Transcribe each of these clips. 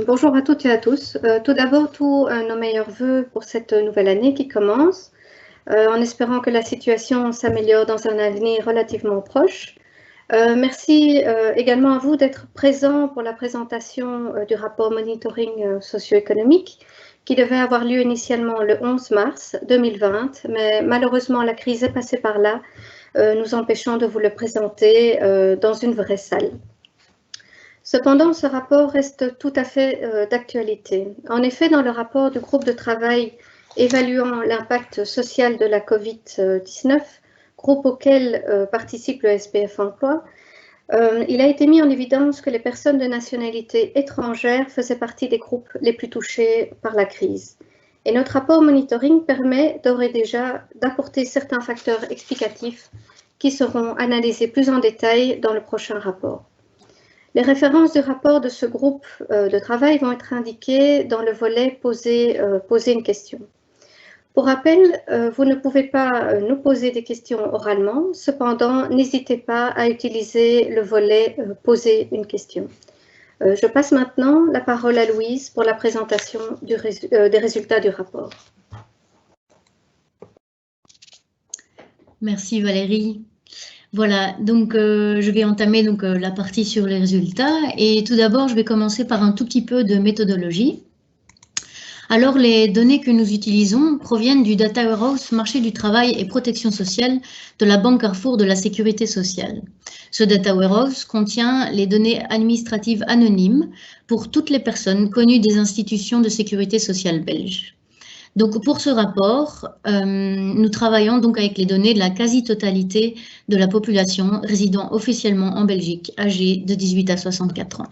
Bonjour à toutes et à tous. Tout d'abord, tous nos meilleurs vœux pour cette nouvelle année qui commence, en espérant que la situation s'améliore dans un avenir relativement proche. Merci également à vous d'être présents pour la présentation du rapport monitoring socio-économique qui devait avoir lieu initialement le 11 mars 2020, mais malheureusement la crise est passée par là, nous empêchant de vous le présenter dans une vraie salle. Cependant, ce rapport reste tout à fait d'actualité. En effet, dans le rapport du groupe de travail évaluant l'impact social de la Covid-19, groupe auquel participe le SPF Emploi, il a été mis en évidence que les personnes de nationalité étrangère faisaient partie des groupes les plus touchés par la crise. Et notre rapport monitoring permet d'ores et déjà d'apporter certains facteurs explicatifs qui seront analysés plus en détail dans le prochain rapport. Les références du rapport de ce groupe de travail vont être indiquées dans le volet poser une question. Pour rappel, vous ne pouvez pas nous poser des questions oralement, cependant, n'hésitez pas à utiliser le volet poser une question. Je passe maintenant la parole à Louise pour la présentation des résultats du rapport. Merci Valérie. Voilà, donc je vais entamer la partie sur les résultats et tout d'abord je vais commencer par un tout petit peu de méthodologie. Alors les données que nous utilisons proviennent du Data Warehouse Marché du Travail et Protection Sociale de la Banque Carrefour de la Sécurité Sociale. Ce Data Warehouse contient les données administratives anonymes pour toutes les personnes connues des institutions de sécurité sociale belges. Donc pour ce rapport, nous travaillons donc avec les données de la quasi-totalité de la population résidant officiellement en Belgique, âgée de 18 à 64 ans.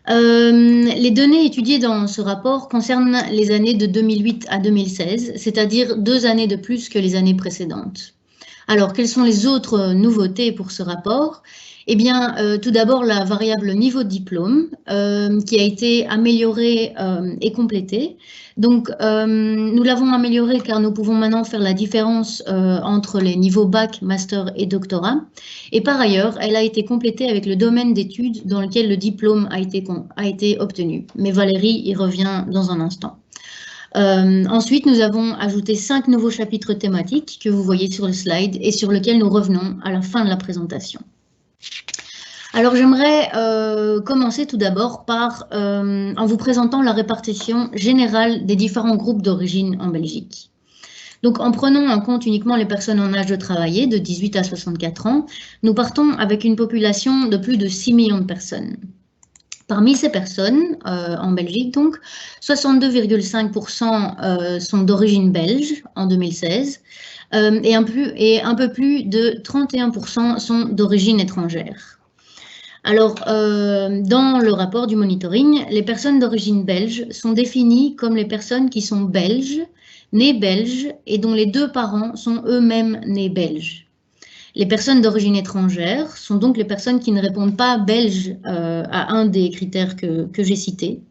Les données étudiées dans ce rapport concernent les années de 2008 à 2016, c'est-à-dire 2 années de plus que les années précédentes. Alors, quelles sont les autres nouveautés pour ce rapport ? Eh bien, tout d'abord, la variable niveau de diplôme qui a été améliorée et complétée. Donc, nous l'avons améliorée car nous pouvons maintenant faire la différence entre les niveaux bac, master et doctorat. Et par ailleurs, elle a été complétée avec le domaine d'études dans lequel le diplôme a été obtenu. Mais Valérie y revient dans un instant. Ensuite, nous avons ajouté 5 nouveaux chapitres thématiques que vous voyez sur le slide et sur lesquels nous revenons à la fin de la présentation. Alors, j'aimerais commencer tout d'abord par en vous présentant la répartition générale des différents groupes d'origine en Belgique. Donc, en prenant en compte uniquement les personnes en âge de travailler, de 18 à 64 ans, nous partons avec une population de plus de 6 millions de personnes. Parmi ces personnes, en Belgique, donc, 62,5% sont d'origine belge en 2016 et un peu plus de 31% sont d'origine étrangère. Alors, dans le rapport du monitoring, les personnes d'origine belge sont définies comme les personnes qui sont belges, nées belges et dont les 2 parents sont eux-mêmes nés belges. Les personnes d'origine étrangère sont donc les personnes qui ne répondent pas belges à un des critères que j'ai cités.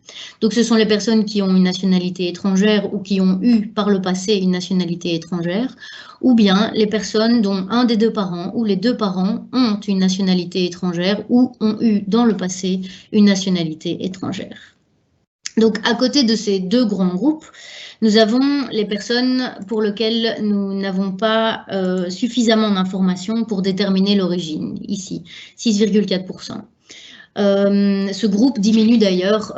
Donc, ce sont les personnes qui ont une nationalité étrangère ou qui ont eu par le passé une nationalité étrangère, ou bien les personnes dont un des 2 parents ou les 2 parents ont une nationalité étrangère ou ont eu dans le passé une nationalité étrangère. Donc, à côté de ces 2 grands groupes, nous avons les personnes pour lesquelles nous n'avons pas suffisamment d'informations pour déterminer l'origine, ici, 6,4%. Ce groupe diminue d'ailleurs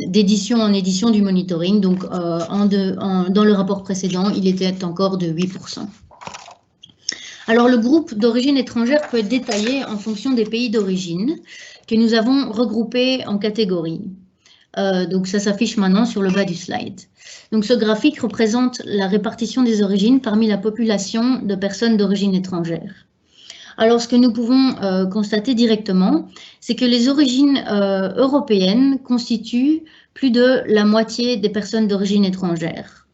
d'édition en édition du monitoring, donc dans le rapport précédent, il était encore de 8%. Alors, le groupe d'origine étrangère peut être détaillé en fonction des pays d'origine que nous avons regroupés en catégories. Donc, ça s'affiche maintenant sur le bas du slide. Donc, ce graphique représente la répartition des origines parmi la population de personnes d'origine étrangère. Alors, ce que nous pouvons constater directement, c'est que les origines européennes constituent plus de la moitié des personnes d'origine étrangère.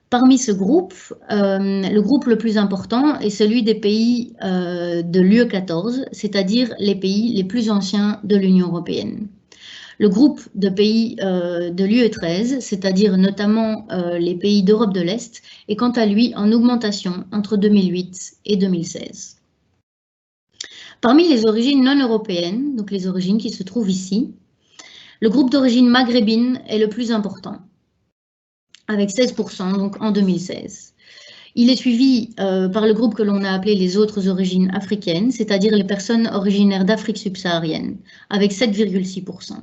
Parmi ce groupe, le groupe le plus important est celui des pays de l'UE 14, c'est-à-dire les pays les plus anciens de l'Union européenne. Le groupe de pays de l'UE 13, c'est-à-dire notamment les pays d'Europe de l'Est, est quant à lui en augmentation entre 2008 et 2016. Parmi les origines non européennes, donc les origines qui se trouvent ici, Le groupe d'origine maghrébine est le plus important, avec 16%, donc en 2016. Il est suivi par le groupe que l'on a appelé les autres origines africaines, c'est-à-dire les personnes originaires d'Afrique subsaharienne, avec 7,6%.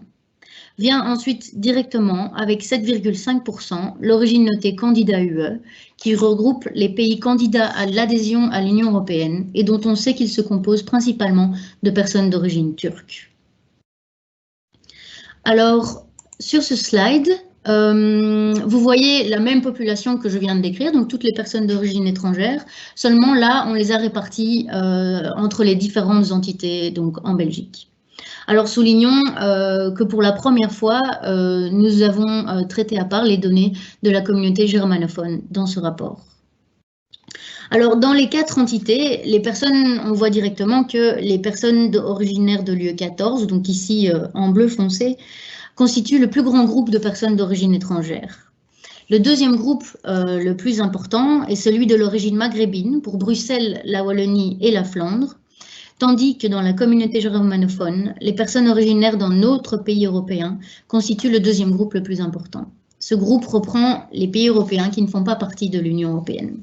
Vient ensuite directement, avec 7,5%, l'origine notée candidat UE, qui regroupe les pays candidats à l'adhésion à l'Union européenne et dont on sait qu'il se compose principalement de personnes d'origine turque. Alors, sur ce slide, vous voyez la même population que je viens de décrire, donc toutes les personnes d'origine étrangère, seulement là, on les a réparties entre les différentes entités donc en Belgique. Alors, soulignons que pour la première fois, nous avons traité à part les données de la communauté germanophone dans ce rapport. Alors, dans les 4 entités, les personnes, on voit directement que les personnes originaires de l'UE 14, donc ici en bleu foncé, constituent le plus grand groupe de personnes d'origine étrangère. Le deuxième groupe le plus important est celui de l'origine maghrébine pour Bruxelles, la Wallonie et la Flandre, tandis que dans la communauté germanophone, les personnes originaires dans d'autres pays européens constituent le deuxième groupe le plus important. Ce groupe reprend les pays européens qui ne font pas partie de l'Union européenne.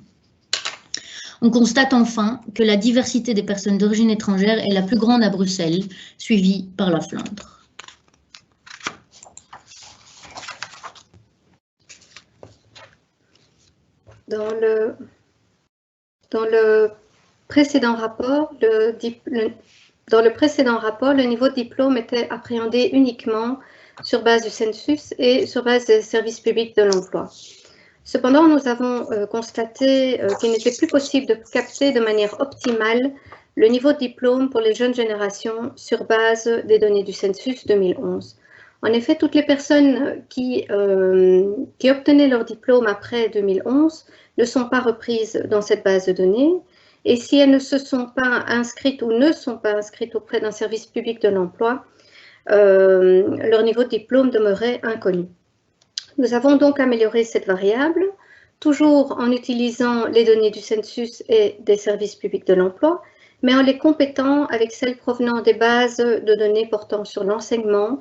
On constate enfin que la diversité des personnes d'origine étrangère est la plus grande à Bruxelles, suivie par la Flandre. Dans le précédent rapport, le niveau de diplôme était appréhendé uniquement sur base du census et sur base des services publics de l'emploi. Cependant, nous avons constaté qu'il n'était plus possible de capter de manière optimale le niveau de diplôme pour les jeunes générations sur base des données du census 2011. En effet, toutes les personnes qui obtenaient leur diplôme après 2011 ne sont pas reprises dans cette base de données. Et si elles ne se sont pas inscrites ou ne sont pas inscrites auprès d'un service public de l'emploi, leur niveau de diplôme demeurait inconnu. Nous avons donc amélioré cette variable, toujours en utilisant les données du census et des services publics de l'emploi, mais en les complétant avec celles provenant des bases de données portant sur l'enseignement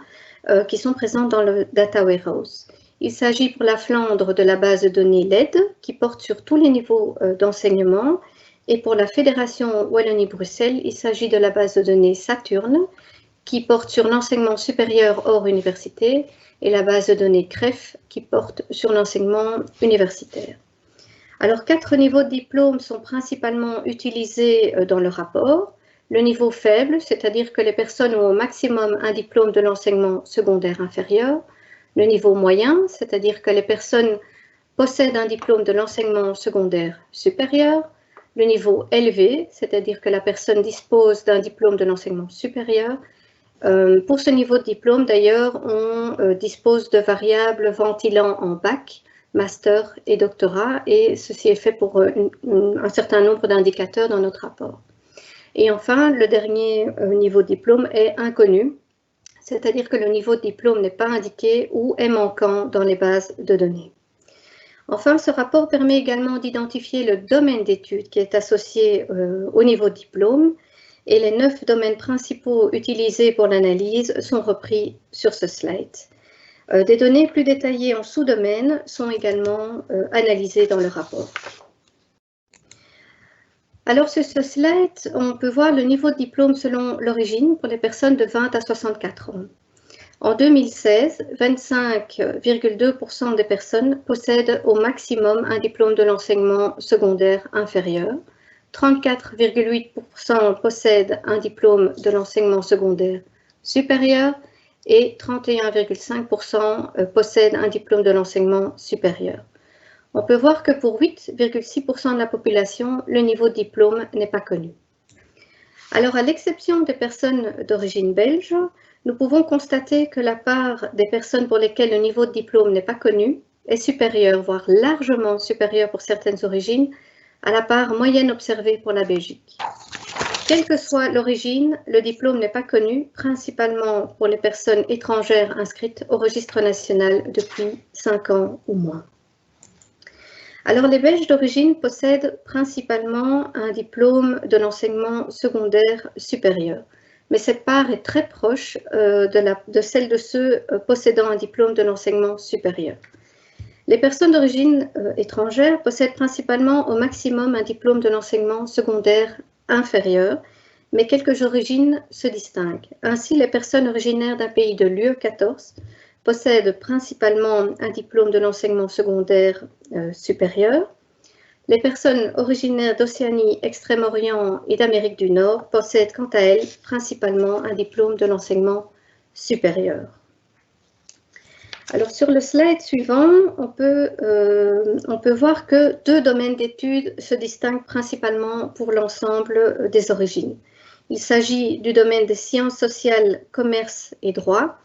qui sont présentes dans le Data Warehouse. Il s'agit pour la Flandre de la base de données LED, qui porte sur tous les niveaux d'enseignement, et pour la Fédération Wallonie-Bruxelles, il s'agit de la base de données Saturne, qui porte sur l'enseignement supérieur hors université, et la base de données CREF, qui porte sur l'enseignement universitaire. Alors, 4 niveaux de diplôme sont principalement utilisés dans le rapport. Le niveau faible, c'est-à-dire que les personnes ont au maximum un diplôme de l'enseignement secondaire inférieur. Le niveau moyen, c'est-à-dire que les personnes possèdent un diplôme de l'enseignement secondaire supérieur. Le niveau élevé, c'est-à-dire que la personne dispose d'un diplôme de l'enseignement supérieur. Pour ce niveau de diplôme, d'ailleurs, on dispose de variables ventilant en bac, master et doctorat, et ceci est fait pour un certain nombre d'indicateurs dans notre rapport. Et enfin, le dernier niveau de diplôme est inconnu, c'est-à-dire que le niveau de diplôme n'est pas indiqué ou est manquant dans les bases de données. Enfin, ce rapport permet également d'identifier le domaine d'études qui est associé au niveau de diplôme, et les 9 domaines principaux utilisés pour l'analyse sont repris sur ce slide. Des données plus détaillées en sous-domaines sont également analysées dans le rapport. Alors sur ce slide, on peut voir le niveau de diplôme selon l'origine pour les personnes de 20 à 64 ans. En 2016, 25,2% des personnes possèdent au maximum un diplôme de l'enseignement secondaire inférieur. 34,8% possèdent un diplôme de l'enseignement secondaire supérieur et 31,5% possèdent un diplôme de l'enseignement supérieur. On peut voir que pour 8,6% de la population, le niveau de diplôme n'est pas connu. Alors, à l'exception des personnes d'origine belge, nous pouvons constater que la part des personnes pour lesquelles le niveau de diplôme n'est pas connu est supérieure, voire largement supérieure pour certaines origines, à la part moyenne observée pour la Belgique. Quelle que soit l'origine, le diplôme n'est pas connu, principalement pour les personnes étrangères inscrites au registre national depuis 5 ans ou moins. Alors, les Belges d'origine possèdent principalement un diplôme de l'enseignement secondaire supérieur. mais cette part est très proche de celle de ceux possédant un diplôme de l'enseignement supérieur. Les personnes d'origine étrangère possèdent principalement au maximum un diplôme de l'enseignement secondaire inférieur, mais quelques origines se distinguent. Ainsi, les personnes originaires d'un pays de l'UE 14 possèdent principalement un diplôme de l'enseignement secondaire supérieur. Les personnes originaires d'Océanie, Extrême-Orient et d'Amérique du Nord possèdent quant à elles principalement un diplôme de l'enseignement supérieur. Alors sur le slide suivant, on peut voir que deux domaines d'études se distinguent principalement pour l'ensemble des origines. Il s'agit du domaine des sciences sociales, commerce et droit,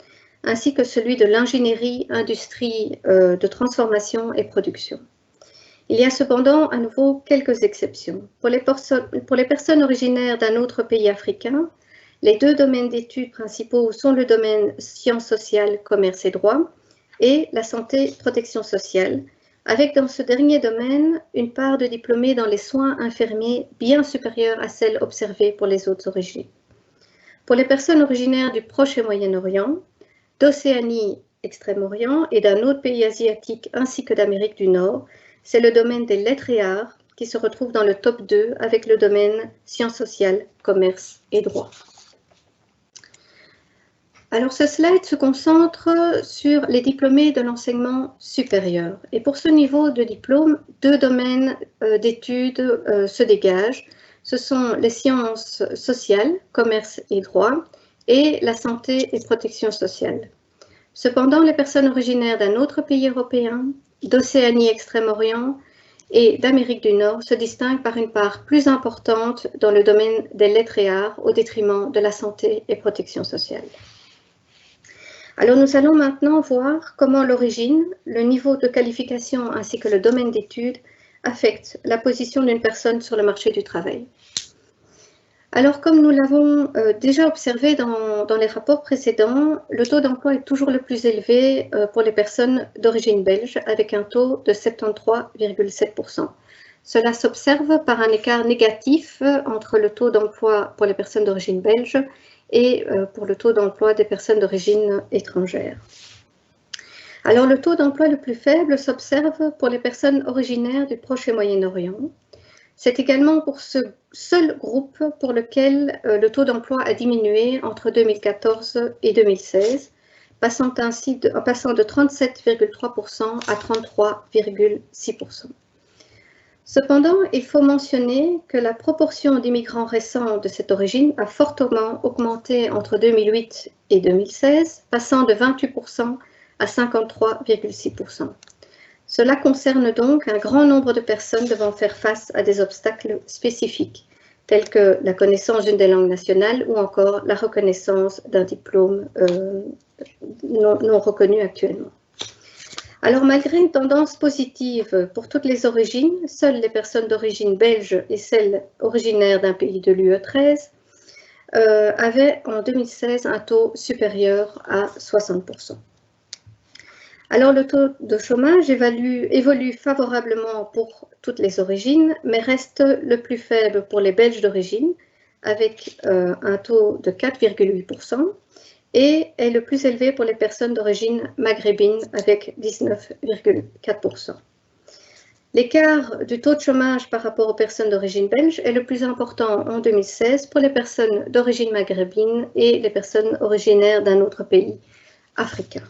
ainsi que celui de l'ingénierie, industrie de transformation et production. Il y a cependant à nouveau quelques exceptions. Pour les personnes originaires d'un autre pays africain, les deux domaines d'études principaux sont le domaine sciences sociales, commerce et droit, et la santé, protection sociale, avec dans ce dernier domaine une part de diplômés dans les soins infirmiers bien supérieure à celle observée pour les autres origines. Pour les personnes originaires du Proche et Moyen-Orient, d'Océanie, Extrême-Orient et d'un autre pays asiatique ainsi que d'Amérique du Nord, c'est le domaine des lettres et arts qui se retrouve dans le top 2 avec le domaine sciences sociales, commerce et droit. Alors ce slide se concentre sur les diplômés de l'enseignement supérieur. Et pour ce niveau de diplôme, deux domaines d'études se dégagent. Ce sont les sciences sociales, commerce et droit, et la santé et protection sociale. Cependant, les personnes originaires d'un autre pays européen, d'Océanie Extrême-Orient et d'Amérique du Nord se distinguent par une part plus importante dans le domaine des lettres et arts au détriment de la santé et protection sociale. Alors nous allons maintenant voir comment l'origine, le niveau de qualification ainsi que le domaine d'études affectent la position d'une personne sur le marché du travail. Alors comme nous l'avons déjà observé dans les rapports précédents, le taux d'emploi est toujours le plus élevé pour les personnes d'origine belge avec un taux de 73,7%. Cela s'observe par un écart négatif entre le taux d'emploi pour les personnes d'origine belge et pour le taux d'emploi des personnes d'origine étrangère. Alors le taux d'emploi le plus faible s'observe pour les personnes originaires du Proche et Moyen-Orient. C'est également pour ce seul groupe pour lequel le taux d'emploi a diminué entre 2014 et 2016, passant de 37,3% à 33,6%. Cependant, il faut mentionner que la proportion d'immigrants récents de cette origine a fortement augmenté entre 2008 et 2016, passant de 28% à 53,6%. Cela concerne donc un grand nombre de personnes devant faire face à des obstacles spécifiques, tels que la connaissance d'une des langues nationales ou encore la reconnaissance d'un diplôme non reconnu actuellement. Alors, malgré une tendance positive pour toutes les origines, seules les personnes d'origine belge et celles originaires d'un pays de l'UE 13 avaient en 2016 un taux supérieur à 60%. Alors, le taux de chômage évolue favorablement pour toutes les origines, mais reste le plus faible pour les Belges d'origine, avec un taux de 4,8%. Et est le plus élevé pour les personnes d'origine maghrébine avec 19,4%. L'écart du taux de chômage par rapport aux personnes d'origine belge est le plus important en 2016 pour les personnes d'origine maghrébine et les personnes originaires d'un autre pays africain.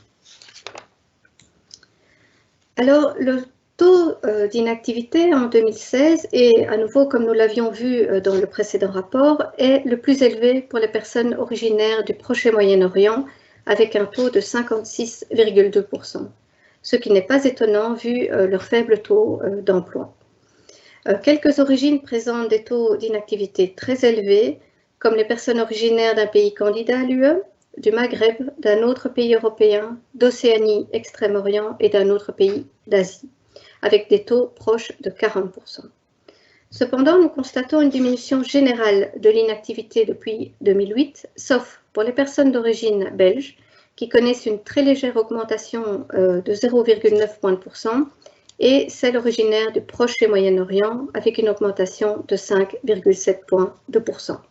Alors, le taux d'inactivité en 2016, et à nouveau comme nous l'avions vu dans le précédent rapport, est le plus élevé pour les personnes originaires du Proche et Moyen-Orient avec un taux de 56,2%, ce qui n'est pas étonnant vu leur faible taux d'emploi. Quelques origines présentent des taux d'inactivité très élevés, comme les personnes originaires d'un pays candidat à l'UE, du Maghreb, d'un autre pays européen, d'Océanie, Extrême-Orient et d'un autre pays d'Asie, avec des taux proches de 40%. Cependant, nous constatons une diminution générale de l'inactivité depuis 2008, sauf pour les personnes d'origine belge, qui connaissent une très légère augmentation de 0,9 points de pourcent, et celles originaires du Proche et Moyen-Orient, avec une augmentation de 5,7 points de pourcent.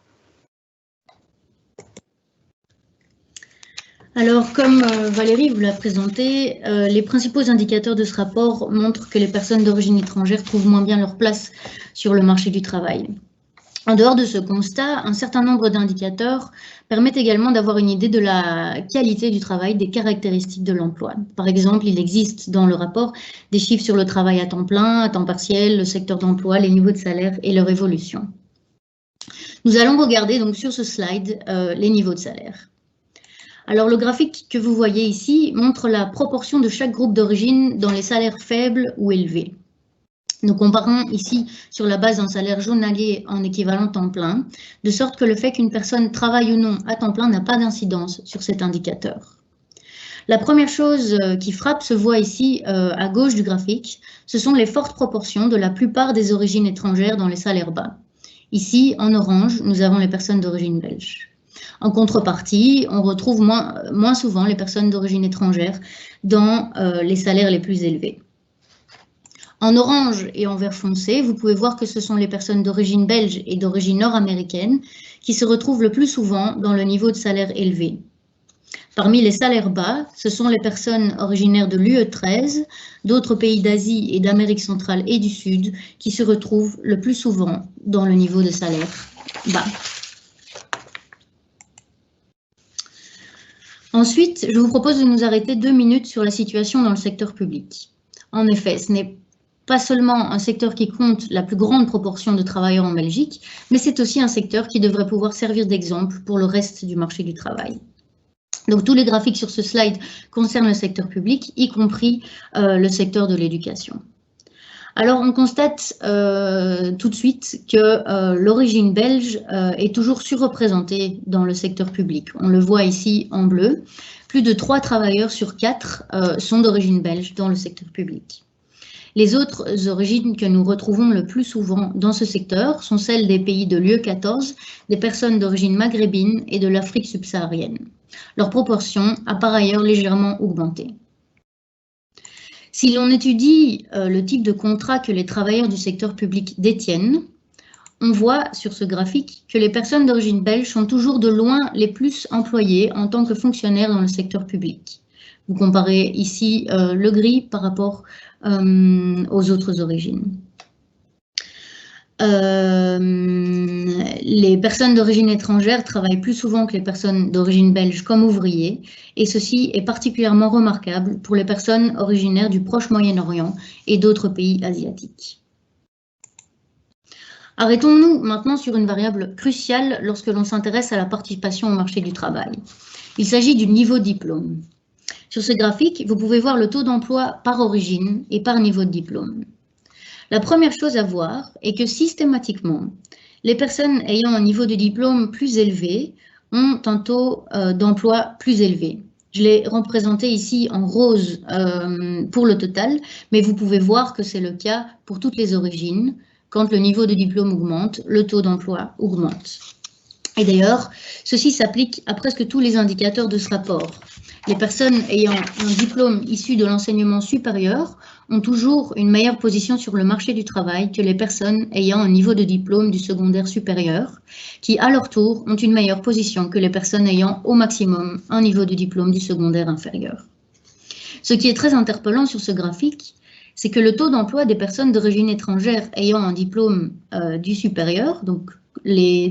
Alors, comme Valérie vous l'a présenté, les principaux indicateurs de ce rapport montrent que les personnes d'origine étrangère trouvent moins bien leur place sur le marché du travail. En dehors de ce constat, un certain nombre d'indicateurs permettent également d'avoir une idée de la qualité du travail, des caractéristiques de l'emploi. Par exemple, il existe dans le rapport des chiffres sur le travail à temps plein, à temps partiel, le secteur d'emploi, les niveaux de salaire et leur évolution. Nous allons regarder donc sur ce slide les niveaux de salaire. Alors, le graphique que vous voyez ici montre la proportion de chaque groupe d'origine dans les salaires faibles ou élevés. Nous comparons ici sur la base d'un salaire journalier en équivalent temps plein, de sorte que le fait qu'une personne travaille ou non à temps plein n'a pas d'incidence sur cet indicateur. La première chose qui frappe se voit ici à gauche du graphique, ce sont les fortes proportions de la plupart des origines étrangères dans les salaires bas. Ici, en orange, nous avons les personnes d'origine belge. En contrepartie, on retrouve moins souvent les personnes d'origine étrangère dans les salaires les plus élevés. En orange et en vert foncé, vous pouvez voir que ce sont les personnes d'origine belge et d'origine nord-américaine qui se retrouvent le plus souvent dans le niveau de salaire élevé. Parmi les salaires bas, ce sont les personnes originaires de l'UE 13, d'autres pays d'Asie et d'Amérique centrale et du Sud qui se retrouvent le plus souvent dans le niveau de salaire bas. Ensuite, je vous propose de nous arrêter 2 minutes sur la situation dans le secteur public. En effet, ce n'est pas seulement un secteur qui compte la plus grande proportion de travailleurs en Belgique, mais c'est aussi un secteur qui devrait pouvoir servir d'exemple pour le reste du marché du travail. Donc tous les graphiques sur ce slide concernent le secteur public, y compris le secteur de l'éducation. Alors, on constate tout de suite que l'origine belge est toujours surreprésentée dans le secteur public. On le voit ici en bleu. Plus de 3 travailleurs sur 4 sont d'origine belge dans le secteur public. Les autres origines que nous retrouvons le plus souvent dans ce secteur sont celles des pays de l'UE 14, des personnes d'origine maghrébine et de l'Afrique subsaharienne. Leur proportion a par ailleurs légèrement augmenté. Si l'on étudie le type de contrat que les travailleurs du secteur public détiennent, on voit sur ce graphique que les personnes d'origine belge sont toujours de loin les plus employées en tant que fonctionnaires dans le secteur public. Vous comparez ici le gris par rapport aux autres origines. Les personnes d'origine étrangère travaillent plus souvent que les personnes d'origine belge comme ouvriers, et ceci est particulièrement remarquable pour les personnes originaires du Proche-Moyen-Orient et d'autres pays asiatiques. Arrêtons-nous maintenant sur une variable cruciale lorsque l'on s'intéresse à la participation au marché du travail. Il s'agit du niveau de diplôme. Sur ce graphique, vous pouvez voir le taux d'emploi par origine et par niveau de diplôme. La première chose à voir est que systématiquement, les personnes ayant un niveau de diplôme plus élevé ont un taux d'emploi plus élevé. Je l'ai représenté ici en rose pour le total, mais vous pouvez voir que c'est le cas pour toutes les origines. Quand le niveau de diplôme augmente, le taux d'emploi augmente. Et d'ailleurs, ceci s'applique à presque tous les indicateurs de ce rapport. Les personnes ayant un diplôme issu de l'enseignement supérieur ont toujours une meilleure position sur le marché du travail que les personnes ayant un niveau de diplôme du secondaire supérieur, qui à leur tour ont une meilleure position que les personnes ayant au maximum un niveau de diplôme du secondaire inférieur. Ce qui est très interpellant sur ce graphique, c'est que le taux d'emploi des personnes d'origine étrangère ayant un diplôme du supérieur, donc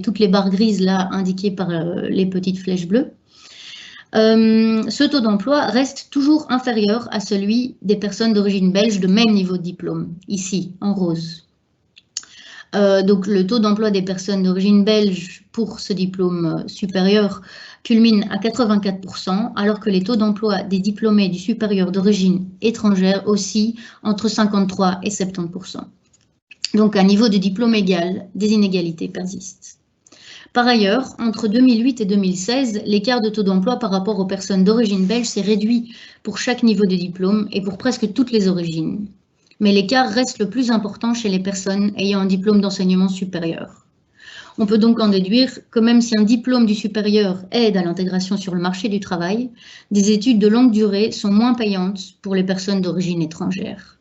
toutes les barres grises là indiquées par les petites flèches bleues, ce taux d'emploi reste toujours inférieur à celui des personnes d'origine belge de même niveau de diplôme, ici en rose. Donc le taux d'emploi des personnes d'origine belge pour ce diplôme supérieur culmine à 84%, alors que les taux d'emploi des diplômés du supérieur d'origine étrangère oscillent entre 53 et 70%. Donc à niveau de diplôme égal, des inégalités persistent. Par ailleurs, entre 2008 et 2016, l'écart de taux d'emploi par rapport aux personnes d'origine belge s'est réduit pour chaque niveau de diplôme et pour presque toutes les origines. Mais l'écart reste le plus important chez les personnes ayant un diplôme d'enseignement supérieur. On peut donc en déduire que même si un diplôme du supérieur aide à l'intégration sur le marché du travail, des études de longue durée sont moins payantes pour les personnes d'origine étrangère.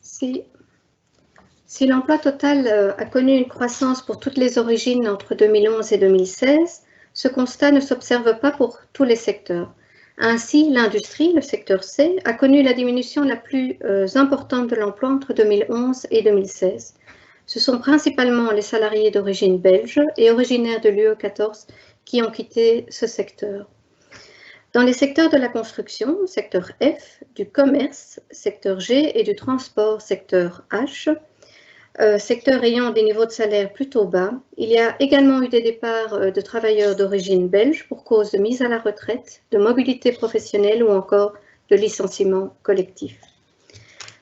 Sí. Si l'emploi total a connu une croissance pour toutes les origines entre 2011 et 2016, ce constat ne s'observe pas pour tous les secteurs. Ainsi, l'industrie, le secteur C, a connu la diminution la plus importante de l'emploi entre 2011 et 2016. Ce sont principalement les salariés d'origine belge et originaires de l'UE 14 qui ont quitté ce secteur. Dans les secteurs de la construction, secteur F, du commerce, secteur G et du transport, secteur H, secteurs ayant des niveaux de salaire plutôt bas, il y a également eu des départs de travailleurs d'origine belge pour cause de mise à la retraite, de mobilité professionnelle ou encore de licenciement collectif.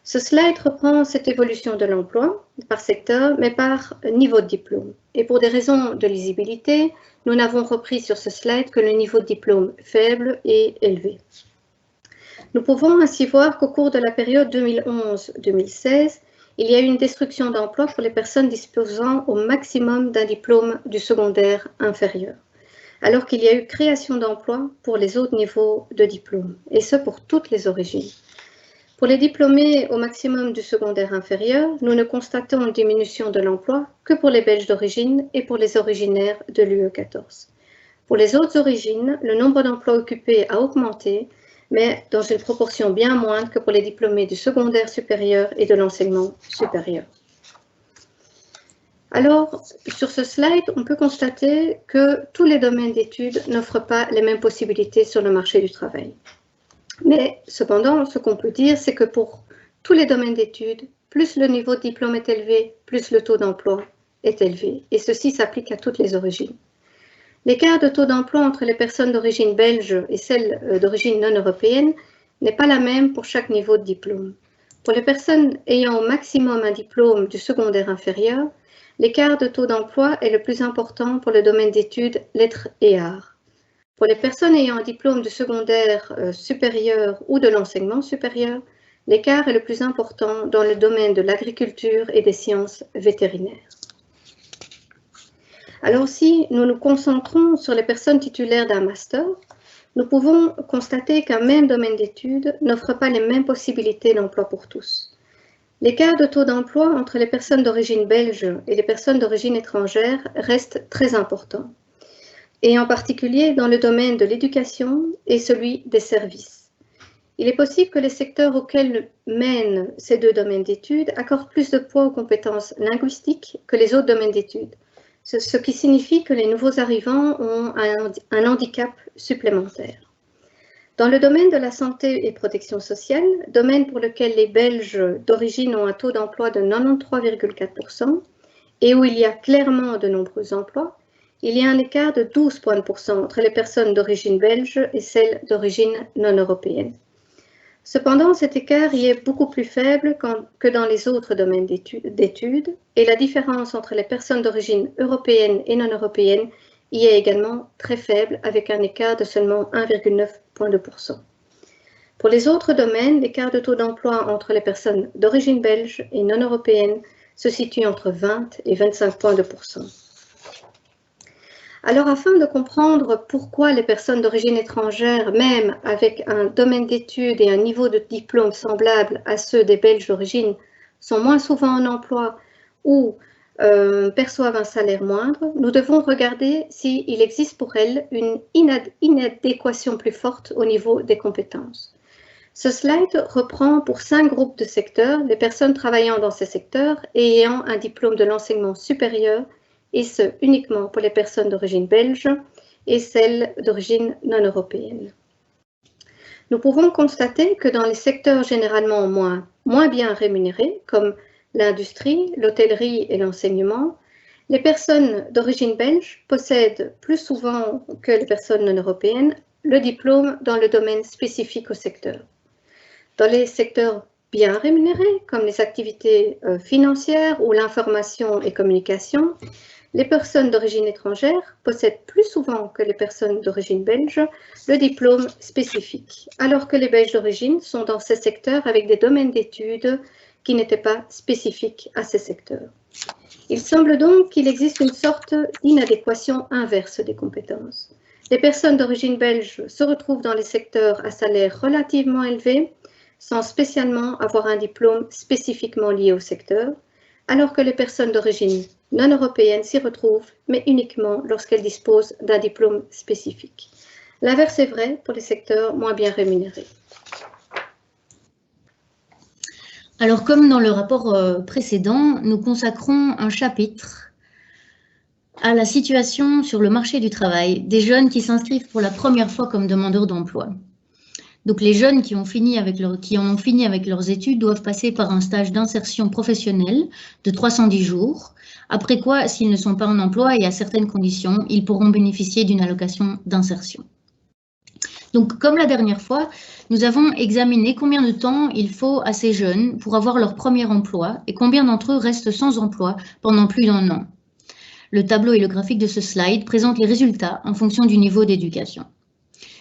Ce slide reprend cette évolution de l'emploi par secteur, mais par niveau de diplôme. Et pour des raisons de lisibilité, nous n'avons repris sur ce slide que le niveau de diplôme faible et élevé. Nous pouvons ainsi voir qu'au cours de la période 2011-2016, il y a eu une destruction d'emplois pour les personnes disposant au maximum d'un diplôme du secondaire inférieur, alors qu'il y a eu création d'emplois pour les autres niveaux de diplôme, et ce pour toutes les origines. Pour les diplômés au maximum du secondaire inférieur, nous ne constatons une diminution de l'emploi que pour les Belges d'origine et pour les originaires de l'UE 14. Pour les autres origines, le nombre d'emplois occupés a augmenté, mais dans une proportion bien moindre que pour les diplômés du secondaire supérieur et de l'enseignement supérieur. Alors, sur ce slide, on peut constater que tous les domaines d'études n'offrent pas les mêmes possibilités sur le marché du travail. Mais cependant, ce qu'on peut dire, c'est que pour tous les domaines d'études, plus le niveau de diplôme est élevé, plus le taux d'emploi est élevé. Et ceci s'applique à toutes les origines. L'écart de taux d'emploi entre les personnes d'origine belge et celles d'origine non européenne n'est pas la même pour chaque niveau de diplôme. Pour les personnes ayant au maximum un diplôme du secondaire inférieur, l'écart de taux d'emploi est le plus important pour le domaine d'études lettres et arts. Pour les personnes ayant un diplôme du secondaire supérieur ou de l'enseignement supérieur, l'écart est le plus important dans le domaine de l'agriculture et des sciences vétérinaires. Alors si nous nous concentrons sur les personnes titulaires d'un master, nous pouvons constater qu'un même domaine d'études n'offre pas les mêmes possibilités d'emploi pour tous. L'écart de taux d'emploi entre les personnes d'origine belge et les personnes d'origine étrangère reste très important, et en particulier dans le domaine de l'éducation et celui des services. Il est possible que les secteurs auxquels mènent ces deux domaines d'études accordent plus de poids aux compétences linguistiques que les autres domaines d'études, ce qui signifie que les nouveaux arrivants ont un handicap supplémentaire. Dans le domaine de la santé et protection sociale, domaine pour lequel les Belges d'origine ont un taux d'emploi de 93,4% et où il y a clairement de nombreux emplois, il y a un écart de 12 points de pourcent entre les personnes d'origine belge et celles d'origine non européenne. Cependant, cet écart y est beaucoup plus faible que dans les autres domaines d'études et la différence entre les personnes d'origine européenne et non européenne y est également très faible avec un écart de seulement 1,9 points de pourcent. Pour les autres domaines, l'écart de taux d'emploi entre les personnes d'origine belge et non européenne se situe entre 20 et 25 points de pourcent. Alors, afin de comprendre pourquoi les personnes d'origine étrangère, même avec un domaine d'études et un niveau de diplôme semblable à ceux des Belges d'origine, sont moins souvent en emploi ou perçoivent un salaire moindre, nous devons regarder s'il existe pour elles une inadéquation plus forte au niveau des compétences. Ce slide reprend pour 5 groupes de secteurs les personnes travaillant dans ces secteurs et ayant un diplôme de l'enseignement supérieur, et ce uniquement pour les personnes d'origine belge et celles d'origine non européenne. Nous pouvons constater que dans les secteurs généralement moins bien rémunérés, comme l'industrie, l'hôtellerie et l'enseignement, les personnes d'origine belge possèdent plus souvent que les personnes non européennes le diplôme dans le domaine spécifique au secteur. Dans les secteurs bien rémunérés, comme les activités financières ou l'information et communication, les personnes d'origine étrangère possèdent plus souvent que les personnes d'origine belge le diplôme spécifique, alors que les Belges d'origine sont dans ces secteurs avec des domaines d'études qui n'étaient pas spécifiques à ces secteurs. Il semble donc qu'il existe une sorte d'inadéquation inverse des compétences. Les personnes d'origine belge se retrouvent dans les secteurs à salaire relativement élevé, sans spécialement avoir un diplôme spécifiquement lié au secteur, alors que les personnes d'origine non européenne s'y retrouvent, mais uniquement lorsqu'elles disposent d'un diplôme spécifique. L'inverse est vrai pour les secteurs moins bien rémunérés. Alors, comme dans le rapport précédent, nous consacrons un chapitre à la situation sur le marché du travail des jeunes qui s'inscrivent pour la première fois comme demandeurs d'emploi. Donc, les jeunes qui en ont fini avec leurs études doivent passer par un stage d'insertion professionnelle de 310 jours, après quoi, s'ils ne sont pas en emploi et à certaines conditions, ils pourront bénéficier d'une allocation d'insertion. Donc, comme la dernière fois, nous avons examiné combien de temps il faut à ces jeunes pour avoir leur premier emploi et combien d'entre eux restent sans emploi pendant plus d'1 an. Le tableau et le graphique de ce slide présentent les résultats en fonction du niveau d'éducation.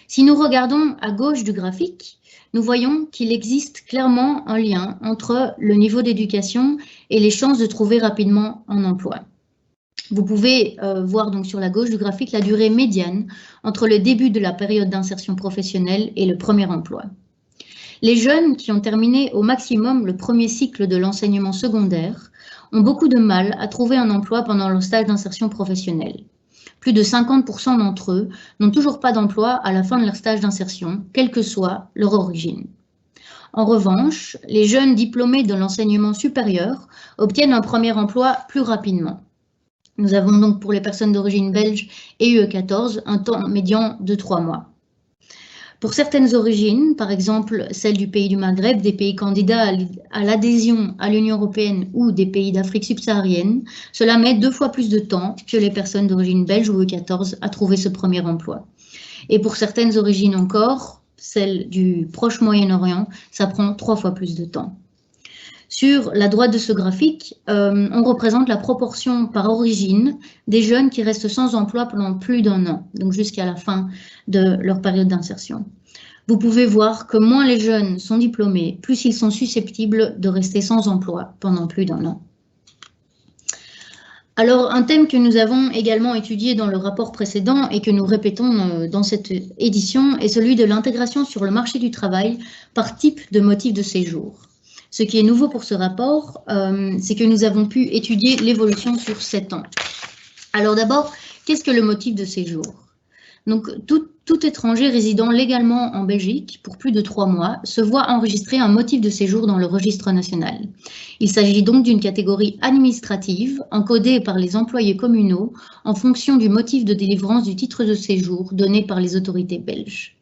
Si nous regardons à gauche du graphique, nous voyons qu'il existe clairement un lien entre le niveau d'éducation et les chances de trouver rapidement un emploi. Vous pouvez voir donc sur la gauche du graphique la durée médiane entre le début de la période d'insertion professionnelle et le premier emploi. Les jeunes qui ont terminé au maximum le premier cycle de l'enseignement secondaire ont beaucoup de mal à trouver un emploi pendant leur stage d'insertion professionnelle. Plus de 50% d'entre eux n'ont toujours pas d'emploi à la fin de leur stage d'insertion, quelle que soit leur origine. En revanche, les jeunes diplômés de l'enseignement supérieur obtiennent un premier emploi plus rapidement. Nous avons donc pour les personnes d'origine belge et UE14 un temps médian de 3 mois. Pour certaines origines, par exemple celles du pays du Maghreb, des pays candidats à l'adhésion à l'Union européenne ou des pays d'Afrique subsaharienne, cela met 2 fois plus de temps que les personnes d'origine belge ou UE14 à trouver ce premier emploi. Et pour certaines origines encore, celles du proche Moyen-Orient, ça prend 3 fois plus de temps. Sur la droite de ce graphique, on représente la proportion par origine des jeunes qui restent sans emploi pendant plus d'1 an, donc jusqu'à la fin de leur période d'insertion. Vous pouvez voir que moins les jeunes sont diplômés, plus ils sont susceptibles de rester sans emploi pendant plus d'1 an. Alors, un thème que nous avons également étudié dans le rapport précédent et que nous répétons dans cette édition est celui de l'intégration sur le marché du travail par type de motif de séjour. Ce qui est nouveau pour ce rapport, c'est que nous avons pu étudier l'évolution sur 7 ans. Alors d'abord, qu'est-ce que le motif de séjour? Donc, tout étranger résidant légalement en Belgique pour plus de 3 mois se voit enregistrer un motif de séjour dans le registre national. Il s'agit donc d'une catégorie administrative encodée par les employés communaux en fonction du motif de délivrance du titre de séjour donné par les autorités belges.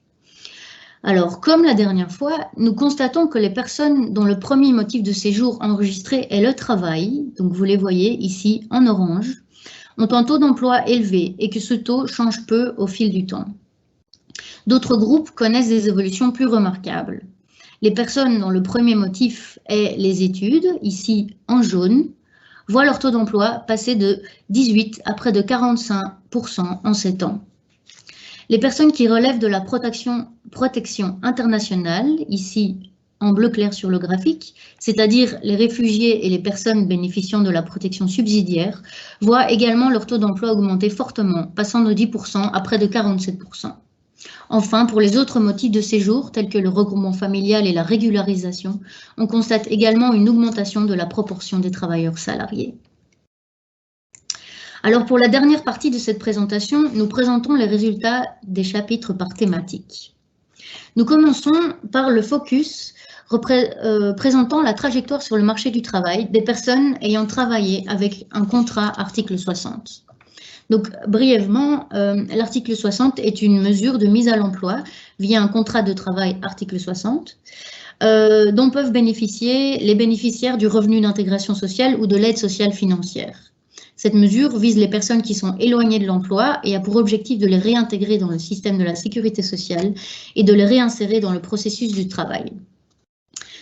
Alors, comme la dernière fois, nous constatons que les personnes dont le premier motif de séjour enregistré est le travail, donc vous les voyez ici en orange, ont un taux d'emploi élevé et que ce taux change peu au fil du temps. D'autres groupes connaissent des évolutions plus remarquables. Les personnes dont le premier motif est les études, ici en jaune, voient leur taux d'emploi passer de 18 à près de 45% en 7 ans. Les personnes qui relèvent de la protection internationale, ici en bleu clair sur le graphique, c'est-à-dire les réfugiés et les personnes bénéficiant de la protection subsidiaire, voient également leur taux d'emploi augmenter fortement, passant de 10% à près de 47%. Enfin, pour les autres motifs de séjour, tels que le regroupement familial et la régularisation, on constate également une augmentation de la proportion des travailleurs salariés. Alors, pour la dernière partie de cette présentation, nous présentons les résultats des chapitres par thématique. Nous commençons par le focus présentant la trajectoire sur le marché du travail des personnes ayant travaillé avec un contrat article 60. Donc, brièvement, l'article 60 est une mesure de mise à l'emploi via un contrat de travail article 60 dont peuvent bénéficier les bénéficiaires du revenu d'intégration sociale ou de l'aide sociale financière. Cette mesure vise les personnes qui sont éloignées de l'emploi et a pour objectif de les réintégrer dans le système de la sécurité sociale et de les réinsérer dans le processus du travail.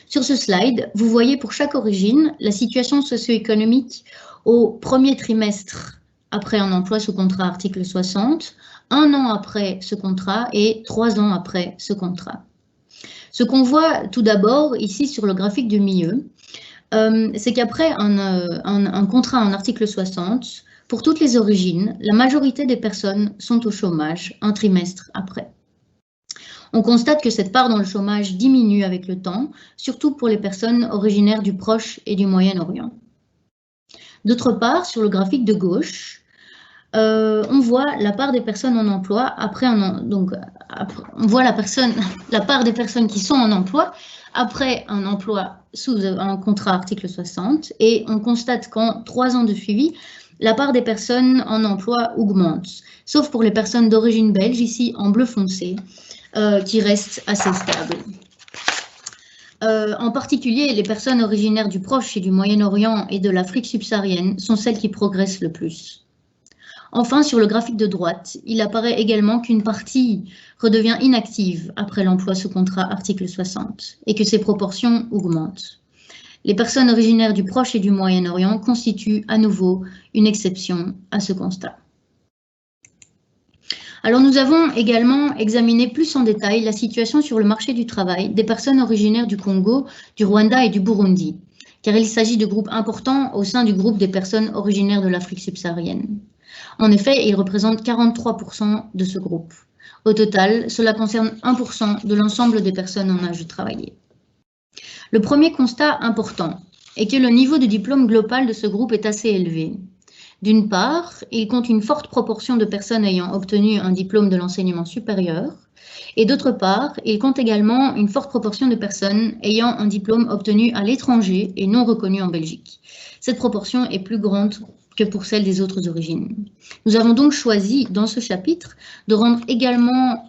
Sur ce slide, vous voyez pour chaque origine la situation socio-économique au premier trimestre après un emploi sous contrat article 60, 1 an après ce contrat et 3 ans après ce contrat. Ce qu'on voit tout d'abord ici sur le graphique du milieu, c'est qu'après un contrat en article 60, pour toutes les origines, la majorité des personnes sont au chômage un trimestre après. On constate que cette part dans le chômage diminue avec le temps, surtout pour les personnes originaires du Proche et du Moyen-Orient. D'autre part, sur le graphique de gauche, on voit la part des personnes en emploi on voit la part des personnes qui sont en emploi après un emploi sous un contrat article 60 et on constate qu'en 3 ans de suivi, la part des personnes en emploi augmente, sauf pour les personnes d'origine belge, ici en bleu foncé, qui restent assez stables. En particulier, les personnes originaires du Proche et du Moyen-Orient et de l'Afrique subsaharienne sont celles qui progressent le plus. Enfin, sur le graphique de droite, il apparaît également qu'une partie redevient inactive après l'emploi sous contrat article 60 et que ces proportions augmentent. Les personnes originaires du Proche et du Moyen-Orient constituent à nouveau une exception à ce constat. Alors nous avons également examiné plus en détail la situation sur le marché du travail des personnes originaires du Congo, du Rwanda et du Burundi, car il s'agit de groupes importants au sein du groupe des personnes originaires de l'Afrique subsaharienne. En effet, ils représentent 43% de ce groupe. Au total, cela concerne 1% de l'ensemble des personnes en âge de travailler. Le premier constat important est que le niveau de diplôme global de ce groupe est assez élevé. D'une part, il compte une forte proportion de personnes ayant obtenu un diplôme de l'enseignement supérieur, et d'autre part, il compte également une forte proportion de personnes ayant un diplôme obtenu à l'étranger et non reconnu en Belgique. Cette proportion est plus grande que pour celle des autres origines. Nous avons donc choisi, dans ce chapitre, de rendre également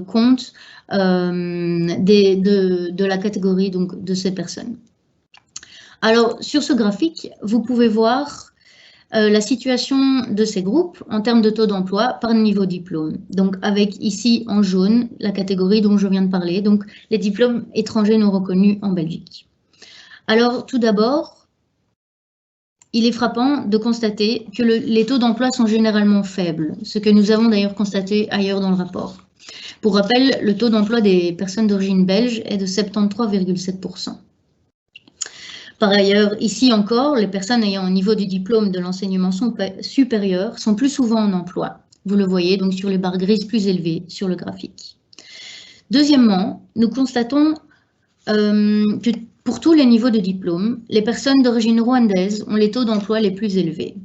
compte de la catégorie donc, de ces personnes. Alors, sur ce graphique, vous pouvez voir la situation de ces groupes en termes de taux d'emploi par niveau diplôme. Donc, avec ici en jaune, la catégorie dont je viens de parler, donc les diplômes étrangers non reconnus en Belgique. Alors, tout d'abord, il est frappant de constater que les taux d'emploi sont généralement faibles, ce que nous avons d'ailleurs constaté ailleurs dans le rapport. Pour rappel, le taux d'emploi des personnes d'origine belge est de 73,7%. Par ailleurs, ici encore, les personnes ayant un niveau du diplôme de l'enseignement supérieur sont plus souvent en emploi. Vous le voyez donc sur les barres grises plus élevées sur le graphique. Deuxièmement, nous constatons que pour tous les niveaux de diplôme, les personnes d'origine rwandaise ont les taux d'emploi les plus élevés.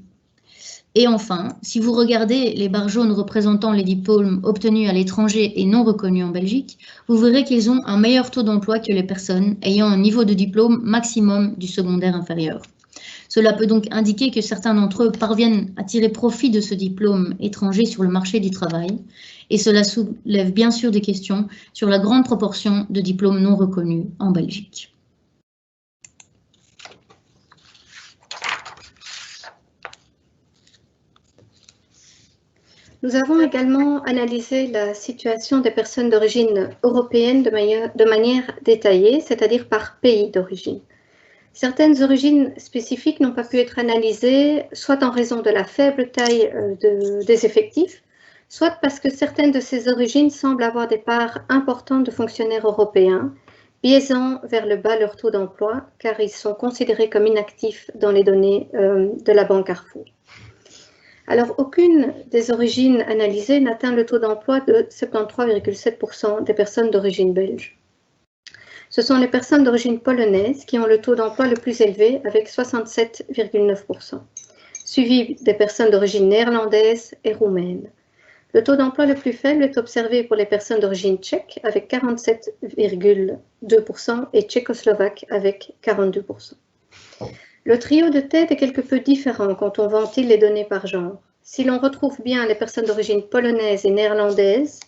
Et enfin, si vous regardez les barres jaunes représentant les diplômes obtenus à l'étranger et non reconnus en Belgique, vous verrez qu'ils ont un meilleur taux d'emploi que les personnes ayant un niveau de diplôme maximum du secondaire inférieur. Cela peut donc indiquer que certains d'entre eux parviennent à tirer profit de ce diplôme étranger sur le marché du travail, et cela soulève bien sûr des questions sur la grande proportion de diplômes non reconnus en Belgique. Nous avons également analysé la situation des personnes d'origine européenne de manière détaillée, c'est-à-dire par pays d'origine. Certaines origines spécifiques n'ont pas pu être analysées, soit en raison de la faible taille des effectifs, soit parce que certaines de ces origines semblent avoir des parts importantes de fonctionnaires européens, biaisant vers le bas leur taux d'emploi, car ils sont considérés comme inactifs dans les données de la Banque Carrefour. Alors, aucune des origines analysées n'atteint le taux d'emploi de 73,7% des personnes d'origine belge. Ce sont les personnes d'origine polonaise qui ont le taux d'emploi le plus élevé avec 67,9%, suivi des personnes d'origine néerlandaise et roumaine. Le taux d'emploi le plus faible est observé pour les personnes d'origine tchèque avec 47,2% et tchécoslovaque avec 42%. Le trio de tête est quelque peu différent quand on ventile les données par genre. Si l'on retrouve bien les personnes d'origine polonaise et néerlandaise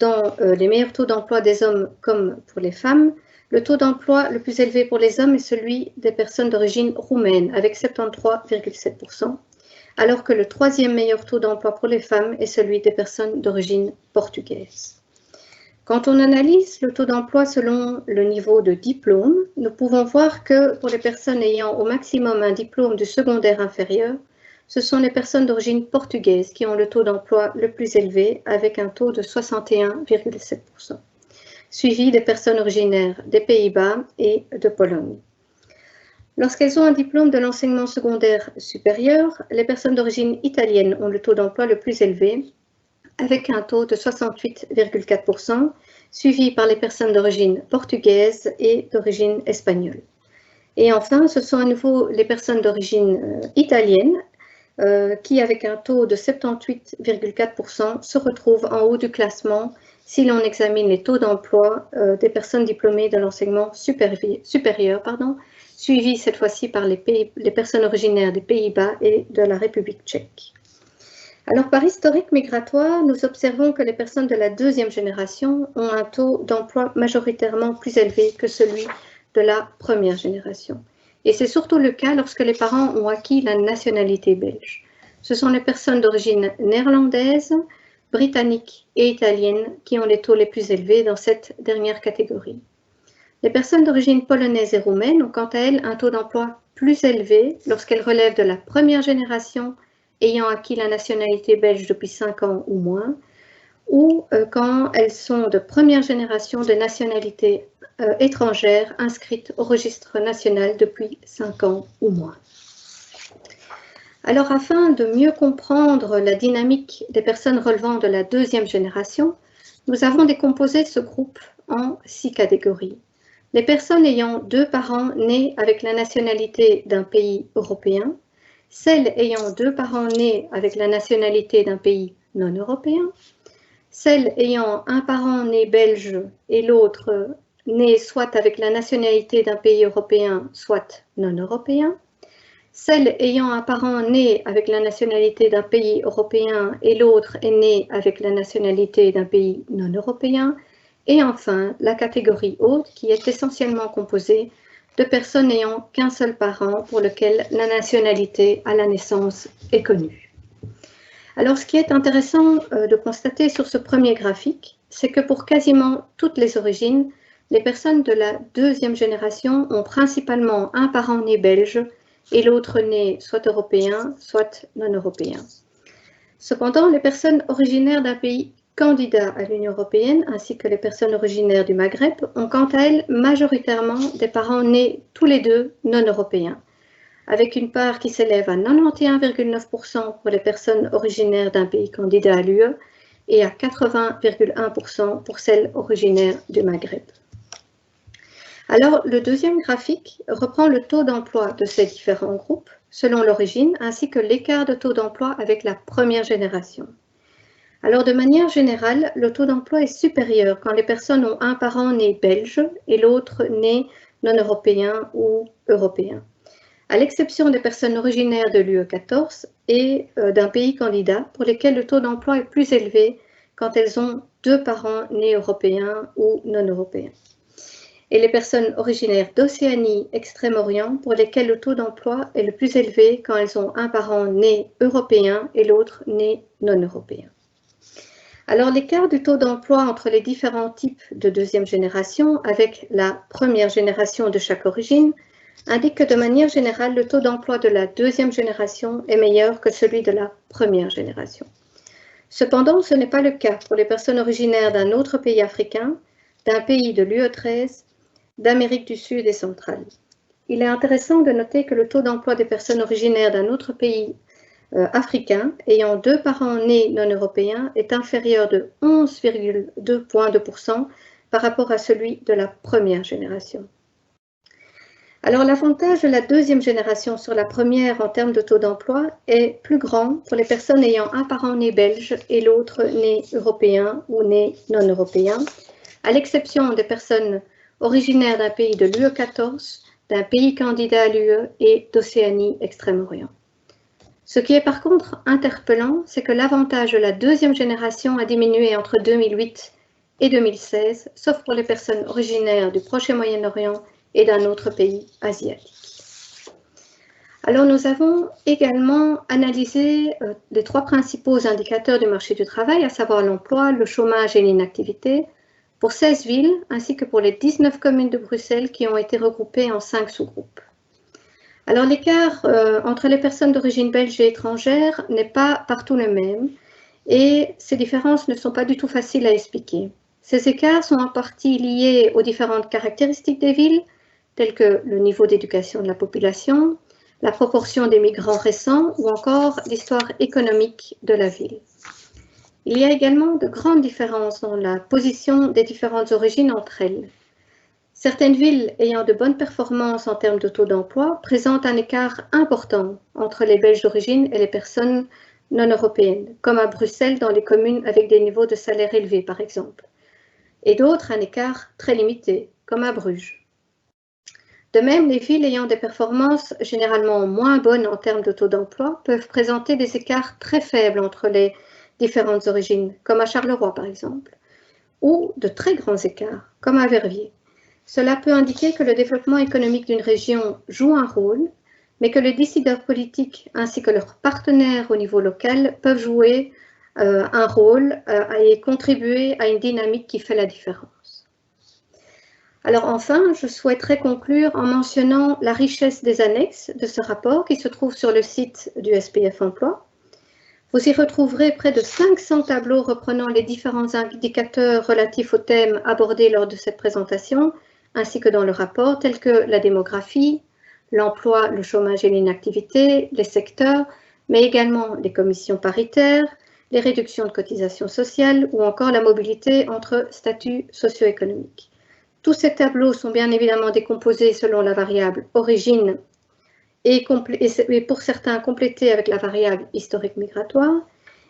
dans les meilleurs taux d'emploi des hommes comme pour les femmes, le taux d'emploi le plus élevé pour les hommes est celui des personnes d'origine roumaine avec 73,7%, alors que le troisième meilleur taux d'emploi pour les femmes est celui des personnes d'origine portugaise. Quand on analyse le taux d'emploi selon le niveau de diplôme, nous pouvons voir que pour les personnes ayant au maximum un diplôme du secondaire inférieur, ce sont les personnes d'origine portugaise qui ont le taux d'emploi le plus élevé avec un taux de 61,7%, suivi des personnes originaires des Pays-Bas et de Pologne. Lorsqu'elles ont un diplôme de l'enseignement secondaire supérieur, les personnes d'origine italienne ont le taux d'emploi le plus élevé avec un taux de 68,4%, suivi par les personnes d'origine portugaise et d'origine espagnole. Et enfin, ce sont à nouveau les personnes d'origine italienne qui, avec un taux de 78,4%, se retrouvent en haut du classement si l'on examine les taux d'emploi des personnes diplômées de l'enseignement supérieur, suivis cette fois-ci par les personnes originaires des Pays-Bas et de la République tchèque. Alors, par historique migratoire, nous observons que les personnes de la deuxième génération ont un taux d'emploi majoritairement plus élevé que celui de la première génération. Et c'est surtout le cas lorsque les parents ont acquis la nationalité belge. Ce sont les personnes d'origine néerlandaise, britannique et italienne qui ont les taux les plus élevés dans cette dernière catégorie. Les personnes d'origine polonaise et roumaine ont quant à elles un taux d'emploi plus élevé lorsqu'elles relèvent de la première génération ayant acquis la nationalité belge depuis 5 ans ou moins, ou quand elles sont de première génération de nationalité étrangère inscrite au registre national depuis 5 ans ou moins. Alors, afin de mieux comprendre la dynamique des personnes relevant de la deuxième génération, nous avons décomposé ce groupe en 6 catégories. Les personnes ayant 2 parents nés avec la nationalité d'un pays européen, celles ayant 2 parents nés avec la nationalité d'un pays non européen, celles ayant un parent né belge et l'autre né soit avec la nationalité d'un pays européen, soit non européen, celles ayant un parent né avec la nationalité d'un pays européen et l'autre est né avec la nationalité d'un pays non européen, et enfin la catégorie haute qui est essentiellement composée de personnes n'ayant qu'un seul parent pour lequel la nationalité à la naissance est connue. Alors, ce qui est intéressant de constater sur ce premier graphique, c'est que pour quasiment toutes les origines, les personnes de la deuxième génération ont principalement un parent né belge et l'autre né soit européen, soit non européen. Cependant, les personnes originaires d'un pays candidat à l'Union européenne, ainsi que les personnes originaires du Maghreb, ont quant à elles majoritairement des parents nés tous les deux non européens, avec une part qui s'élève à 91,9% pour les personnes originaires d'un pays candidat à l'UE et à 80,1% pour celles originaires du Maghreb. Alors, le deuxième graphique reprend le taux d'emploi de ces différents groupes, selon l'origine, ainsi que l'écart de taux d'emploi avec la première génération. Alors, de manière générale, le taux d'emploi est supérieur quand les personnes ont un parent né belge et l'autre né non européen ou européen, à l'exception des personnes originaires de l'UE 14 et d'un pays candidat pour lesquels le taux d'emploi est plus élevé quand elles ont 2 parents nés européens ou non européens, et les personnes originaires d'Océanie Extrême-Orient pour lesquelles le taux d'emploi est le plus élevé quand elles ont un parent né européen et l'autre né non européen. Alors, l'écart du taux d'emploi entre les différents types de deuxième génération avec la première génération de chaque origine indique que de manière générale, le taux d'emploi de la deuxième génération est meilleur que celui de la première génération. Cependant, ce n'est pas le cas pour les personnes originaires d'un autre pays africain, d'un pays de l'UE 13, d'Amérique du Sud et centrale. Il est intéressant de noter que le taux d'emploi des personnes originaires d'un autre pays africain ayant 2 parents nés non européens est inférieur de 11,2% par rapport à celui de la première génération. Alors, l'avantage de la deuxième génération sur la première en termes de taux d'emploi est plus grand pour les personnes ayant un parent né belge et l'autre né européen ou né non européen, à l'exception des personnes originaires d'un pays de l'UE 14, d'un pays candidat à l'UE et d'Océanie Extrême-Orient. Ce qui est par contre interpellant, c'est que l'avantage de la deuxième génération a diminué entre 2008 et 2016, sauf pour les personnes originaires du Proche et Moyen-Orient et d'un autre pays asiatique. Alors, nous avons également analysé les 3 principaux indicateurs du marché du travail, à savoir l'emploi, le chômage et l'inactivité, pour 16 villes, ainsi que pour les 19 communes de Bruxelles qui ont été regroupées en 5 sous-groupes. Alors, l'écart entre les personnes d'origine belge et étrangère n'est pas partout le même, et ces différences ne sont pas du tout faciles à expliquer. Ces écarts sont en partie liés aux différentes caractéristiques des villes, telles que le niveau d'éducation de la population, la proportion des migrants récents ou encore l'histoire économique de la ville. Il y a également de grandes différences dans la position des différentes origines entre elles. Certaines villes ayant de bonnes performances en termes de taux d'emploi présentent un écart important entre les Belges d'origine et les personnes non européennes, comme à Bruxelles dans les communes avec des niveaux de salaire élevés par exemple, et d'autres un écart très limité, comme à Bruges. De même, les villes ayant des performances généralement moins bonnes en termes de taux d'emploi peuvent présenter des écarts très faibles entre les différentes origines, comme à Charleroi par exemple, ou de très grands écarts, comme à Verviers. Cela peut indiquer que le développement économique d'une région joue un rôle, mais que les décideurs politiques ainsi que leurs partenaires au niveau local peuvent jouer un rôle et contribuer à une dynamique qui fait la différence. Alors enfin, je souhaiterais conclure en mentionnant la richesse des annexes de ce rapport qui se trouve sur le site du SPF Emploi. Vous y retrouverez près de 500 tableaux reprenant les différents indicateurs relatifs aux thèmes abordés lors de cette présentation, ainsi que dans le rapport, tels que la démographie, l'emploi, le chômage et l'inactivité, les secteurs, mais également les commissions paritaires, les réductions de cotisations sociales ou encore la mobilité entre statuts socio-économiques. Tous ces tableaux sont bien évidemment décomposés selon la variable origine et pour certains complétés avec la variable historique migratoire.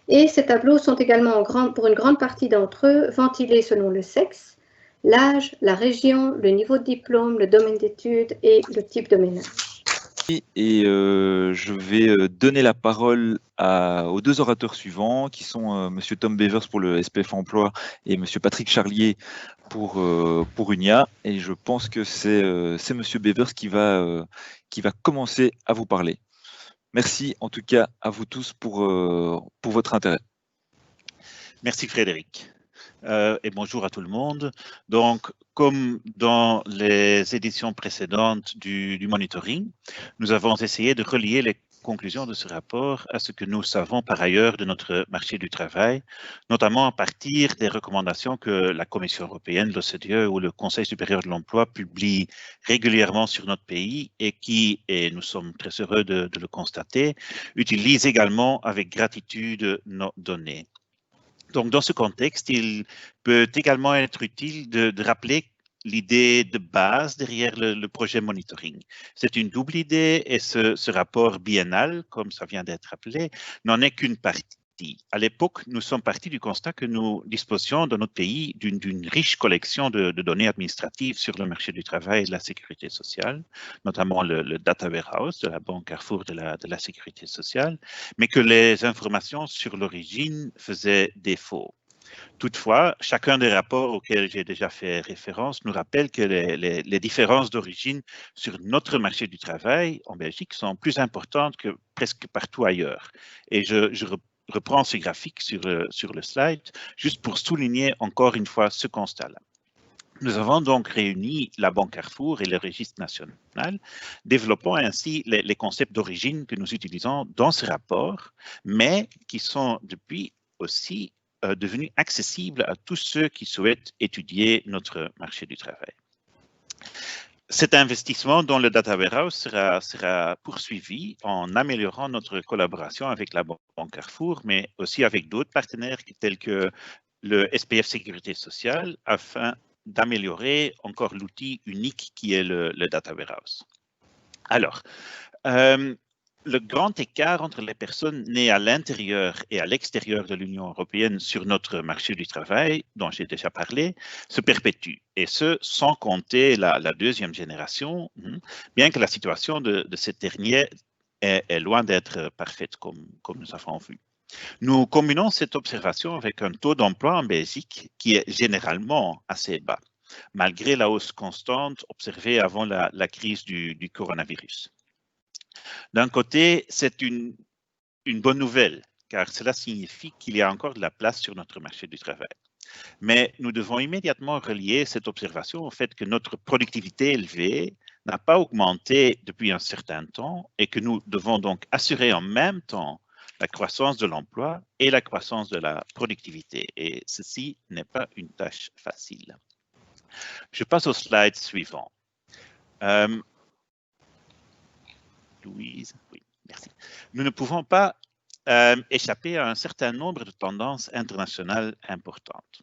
Et ces tableaux sont également, pour une grande partie d'entre eux, ventilés selon le sexe, l'âge, la région, le niveau de diplôme, le domaine d'études et le type de ménage. Et je vais donner la parole aux deux orateurs suivants, qui sont Monsieur Tom Bevers pour le SPF Emploi et Monsieur Patrick Charlier pour UNIA. Et je pense que c'est Monsieur Bevers qui va commencer à vous parler. Merci en tout cas à vous tous pour votre intérêt. Merci Frédéric. Et bonjour à tout le monde. Donc, comme dans les éditions précédentes du monitoring, nous avons essayé de relier les conclusions de ce rapport à ce que nous savons par ailleurs de notre marché du travail, notamment à partir des recommandations que la Commission européenne, l'OCDE ou le Conseil supérieur de l'emploi publient régulièrement sur notre pays et qui, et nous sommes très heureux de le constater, utilisent également avec gratitude nos données. Donc, dans ce contexte, il peut également être utile de rappeler l'idée de base derrière le projet monitoring. C'est une double idée et ce rapport biennal, comme ça vient d'être rappelé, n'en est qu'une partie. À l'époque, nous sommes partis du constat que nous disposions dans notre pays d'une riche collection de données administratives sur le marché du travail et de la sécurité sociale, notamment le data warehouse de la Banque Carrefour de la sécurité sociale, mais que les informations sur l'origine faisaient défaut. Toutefois, chacun des rapports auxquels j'ai déjà fait référence nous rappelle que les différences d'origine sur notre marché du travail en Belgique sont plus importantes que presque partout ailleurs. Et je reprends ce graphique sur le slide juste pour souligner encore une fois ce constat-là. Nous avons donc réuni la Banque Carrefour et le registre national, développant ainsi les concepts d'origine que nous utilisons dans ce rapport, mais qui sont depuis aussi devenus accessibles à tous ceux qui souhaitent étudier notre marché du travail. Cet investissement dans le Data Warehouse sera poursuivi en améliorant notre collaboration avec la Banque Carrefour, mais aussi avec d'autres partenaires tels que le SPF Sécurité Sociale, afin d'améliorer encore l'outil unique qui est le Data Warehouse. Alors, le grand écart entre les personnes nées à l'intérieur et à l'extérieur de l'Union européenne sur notre marché du travail, dont j'ai déjà parlé, se perpétue, et ce, sans compter la deuxième génération, bien que la situation de cette dernière est loin d'être parfaite, comme nous avons vu. Nous combinons cette observation avec un taux d'emploi en Belgique qui est généralement assez bas, malgré la hausse constante observée avant la crise du coronavirus. D'un côté, c'est une bonne nouvelle, car cela signifie qu'il y a encore de la place sur notre marché du travail. Mais nous devons immédiatement relier cette observation au fait que notre productivité élevée n'a pas augmenté depuis un certain temps et que nous devons donc assurer en même temps la croissance de l'emploi et la croissance de la productivité. Et ceci n'est pas une tâche facile. Je passe au slide suivant. Louise, oui, merci. Nous ne pouvons pas échapper à un certain nombre de tendances internationales importantes.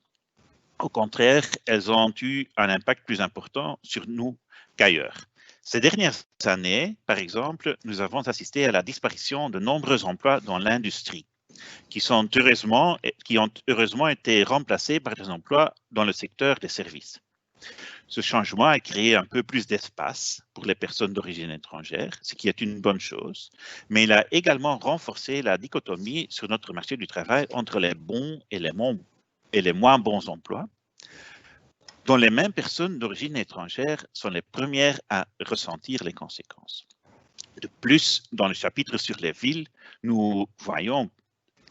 Au contraire, elles ont eu un impact plus important sur nous qu'ailleurs. Ces dernières années, par exemple, nous avons assisté à la disparition de nombreux emplois dans l'industrie, qui ont heureusement été remplacés par des emplois dans le secteur des services. Ce changement a créé un peu plus d'espace pour les personnes d'origine étrangère, ce qui est une bonne chose, mais il a également renforcé la dichotomie sur notre marché du travail entre les bons et les moins bons emplois, dont les mêmes personnes d'origine étrangère sont les premières à ressentir les conséquences. De plus, dans le chapitre sur les villes, nous voyons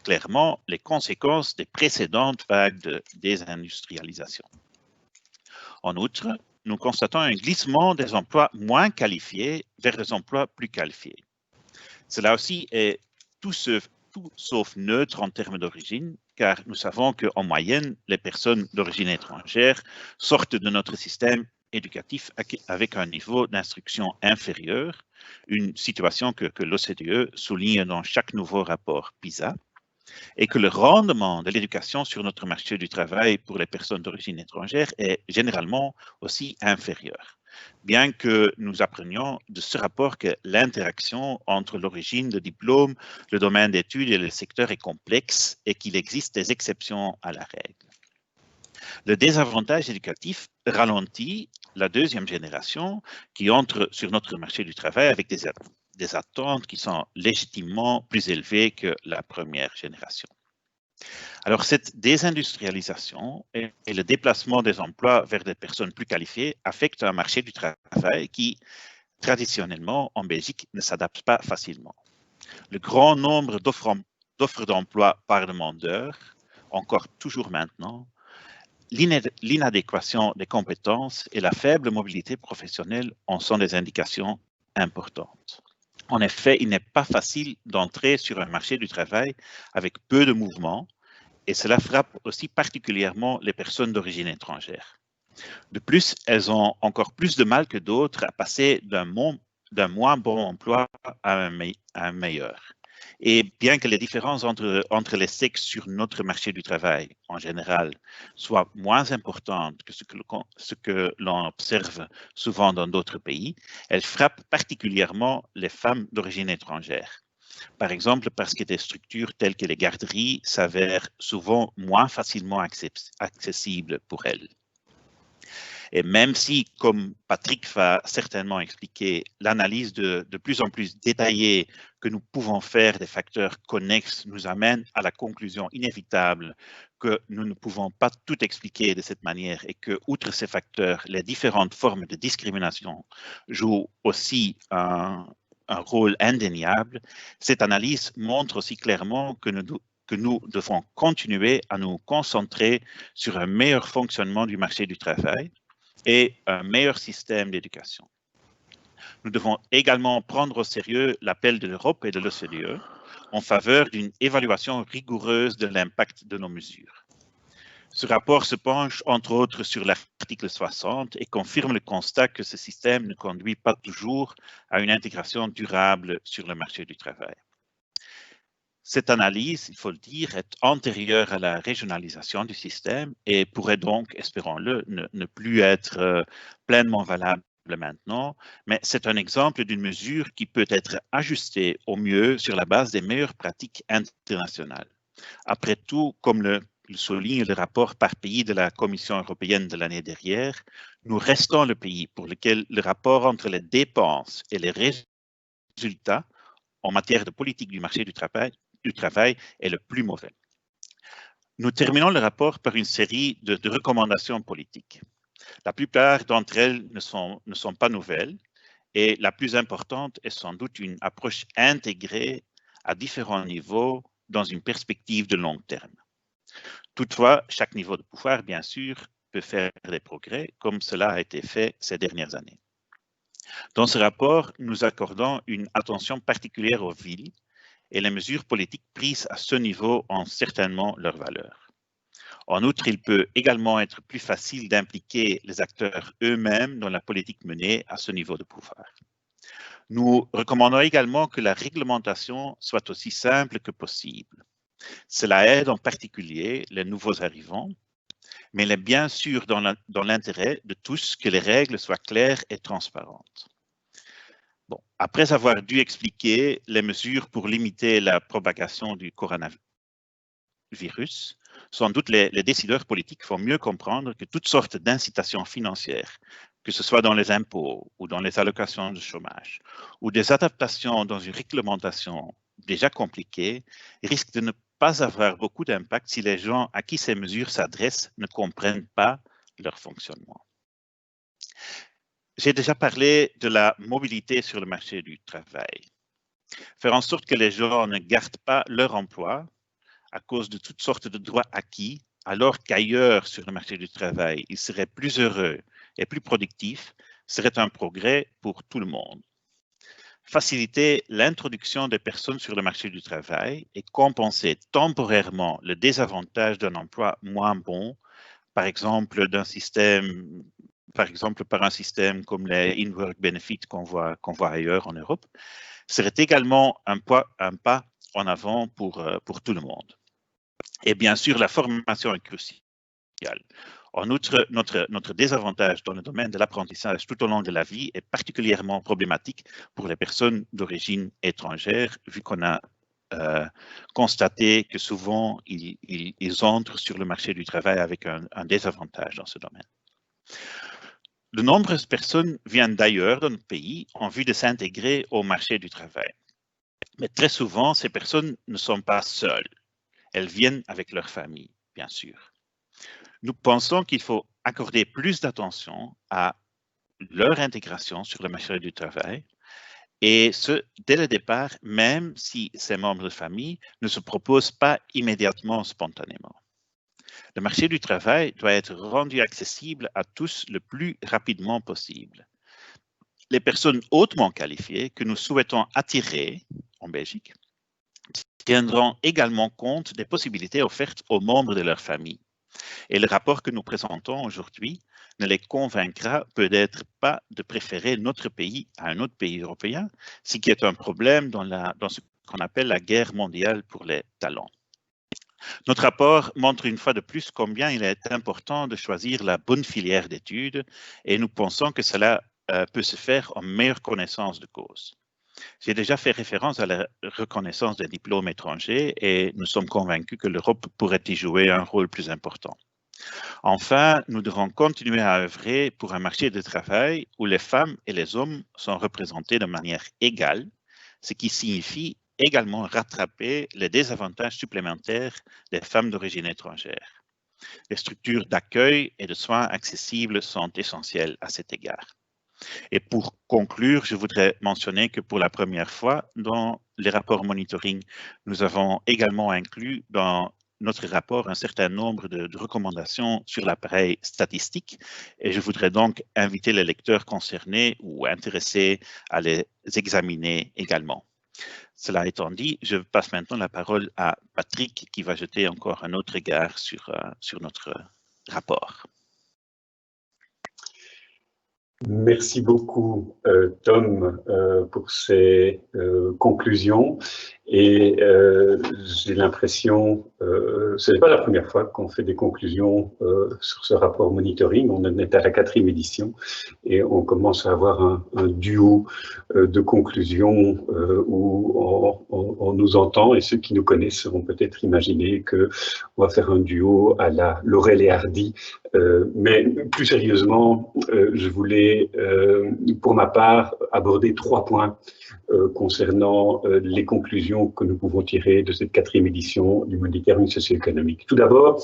clairement les conséquences des précédentes vagues de désindustrialisation. En outre, nous constatons un glissement des emplois moins qualifiés vers des emplois plus qualifiés. Cela aussi est tout sauf neutre en termes d'origine, car nous savons qu'en moyenne, les personnes d'origine étrangère sortent de notre système éducatif avec un niveau d'instruction inférieur, une situation que l'OCDE souligne dans chaque nouveau rapport PISA, et que le rendement de l'éducation sur notre marché du travail pour les personnes d'origine étrangère est généralement aussi inférieur. Bien que nous apprenions de ce rapport que l'interaction entre l'origine, le diplôme, le domaine d'études et le secteur est complexe et qu'il existe des exceptions à la règle. Le désavantage éducatif ralentit la deuxième génération qui entre sur notre marché du travail avec des attentes qui sont légitimement plus élevées que la première génération. Alors, cette désindustrialisation et le déplacement des emplois vers des personnes plus qualifiées affectent un marché du travail qui, traditionnellement, en Belgique, ne s'adapte pas facilement. Le grand nombre d'offres d'emploi par demandeur, encore toujours maintenant, l'inadéquation des compétences et la faible mobilité professionnelle en sont des indications importantes. En effet, il n'est pas facile d'entrer sur un marché du travail avec peu de mouvements et cela frappe aussi particulièrement les personnes d'origine étrangère. De plus, elles ont encore plus de mal que d'autres à passer d'un moins bon emploi à un meilleur. Et bien que les différences entre les sexes sur notre marché du travail, en général, soient moins importantes que ce que l'on observe souvent dans d'autres pays, elles frappent particulièrement les femmes d'origine étrangère. Par exemple, parce que des structures telles que les garderies s'avèrent souvent moins facilement accessibles pour elles. Et même si, comme Patrick va certainement expliquer, l'analyse de plus en plus détaillée que nous pouvons faire des facteurs connexes nous amène à la conclusion inévitable que nous ne pouvons pas tout expliquer de cette manière et que, outre ces facteurs, les différentes formes de discrimination jouent aussi un rôle indéniable, cette analyse montre aussi clairement que nous devons continuer à nous concentrer sur un meilleur fonctionnement du marché du travail et un meilleur système d'éducation. Nous devons également prendre au sérieux l'appel de l'Europe et de l'OCDE en faveur d'une évaluation rigoureuse de l'impact de nos mesures. Ce rapport se penche entre autres sur l'article 60 et confirme le constat que ce système ne conduit pas toujours à une intégration durable sur le marché du travail. Cette analyse, il faut le dire, est antérieure à la régionalisation du système et pourrait donc, espérons-le, ne plus être pleinement valable maintenant, mais c'est un exemple d'une mesure qui peut être ajustée au mieux sur la base des meilleures pratiques internationales. Après tout, comme le souligne le rapport par pays de la Commission européenne de l'année dernière, nous restons le pays pour lequel le rapport entre les dépenses et les résultats en matière de politique du marché du travail est le plus mauvais. Nous terminons le rapport par une série de recommandations politiques. La plupart d'entre elles ne sont pas nouvelles et la plus importante est sans doute une approche intégrée à différents niveaux dans une perspective de long terme. Toutefois, chaque niveau de pouvoir, bien sûr, peut faire des progrès comme cela a été fait ces dernières années. Dans ce rapport, nous accordons une attention particulière aux villes et les mesures politiques prises à ce niveau ont certainement leur valeur. En outre, il peut également être plus facile d'impliquer les acteurs eux-mêmes dans la politique menée à ce niveau de pouvoir. Nous recommandons également que la réglementation soit aussi simple que possible. Cela aide en particulier les nouveaux arrivants mais il est bien sûr dans l'intérêt de tous que les règles soient claires et transparentes. Bon, après avoir dû expliquer les mesures pour limiter la propagation du coronavirus, sans doute les décideurs politiques font mieux comprendre que toutes sortes d'incitations financières, que ce soit dans les impôts ou dans les allocations de chômage, ou des adaptations dans une réglementation déjà compliquée, risquent de ne pas avoir beaucoup d'impact si les gens à qui ces mesures s'adressent ne comprennent pas leur fonctionnement. J'ai déjà parlé de la mobilité sur le marché du travail. Faire en sorte que les gens ne gardent pas leur emploi à cause de toutes sortes de droits acquis, alors qu'ailleurs sur le marché du travail, ils seraient plus heureux et plus productifs, serait un progrès pour tout le monde. Faciliter l'introduction des personnes sur le marché du travail et compenser temporairement le désavantage d'un emploi moins bon, par exemple par un système comme les in-work benefits qu'on voit ailleurs en Europe, serait également un pas en avant pour tout le monde. Et bien sûr, la formation est cruciale. En outre, notre désavantage dans le domaine de l'apprentissage tout au long de la vie est particulièrement problématique pour les personnes d'origine étrangère, vu qu'on a constaté que souvent, ils entrent sur le marché du travail avec un désavantage dans ce domaine. De nombreuses personnes viennent d'ailleurs dans notre pays en vue de s'intégrer au marché du travail. Mais très souvent, ces personnes ne sont pas seules. Elles viennent avec leur famille, bien sûr. Nous pensons qu'il faut accorder plus d'attention à leur intégration sur le marché du travail, et ce, dès le départ, même si ces membres de famille ne se proposent pas immédiatement spontanément. Le marché du travail doit être rendu accessible à tous le plus rapidement possible. Les personnes hautement qualifiées que nous souhaitons attirer en Belgique tiendront également compte des possibilités offertes aux membres de leur famille. Et le rapport que nous présentons aujourd'hui ne les convaincra peut-être pas de préférer notre pays à un autre pays européen, ce qui est un problème dans ce qu'on appelle la guerre mondiale pour les talents. Notre rapport montre une fois de plus combien il est important de choisir la bonne filière d'études et nous pensons que cela peut se faire en meilleure connaissance de cause. J'ai déjà fait référence à la reconnaissance des diplômes étrangers et nous sommes convaincus que l'Europe pourrait y jouer un rôle plus important. Enfin, nous devons continuer à œuvrer pour un marché de travail où les femmes et les hommes sont représentés de manière égale, ce qui signifie également rattraper les désavantages supplémentaires des femmes d'origine étrangère. Les structures d'accueil et de soins accessibles sont essentielles à cet égard. Et pour conclure, je voudrais mentionner que pour la première fois, dans les rapports monitoring, nous avons également inclus dans notre rapport un certain nombre de recommandations sur l'appareil statistique et je voudrais donc inviter les lecteurs concernés ou intéressés à les examiner également. Cela étant dit, je passe maintenant la parole à Patrick qui va jeter encore un autre regard sur notre rapport. Merci beaucoup, Tom, pour ces conclusions. Et j'ai l'impression, ce n'est pas la première fois qu'on fait des conclusions sur ce rapport monitoring. On en est à la 4e édition et on commence à avoir un duo de conclusions où on nous entend et ceux qui nous connaissent seront peut-être imaginés qu'on va faire un duo à la Laurel et Hardy. Mais plus sérieusement, je voulais, pour ma part, aborder 3 points concernant les conclusions que nous pouvons tirer de cette 4e édition du monitoring socio-économique. Tout d'abord,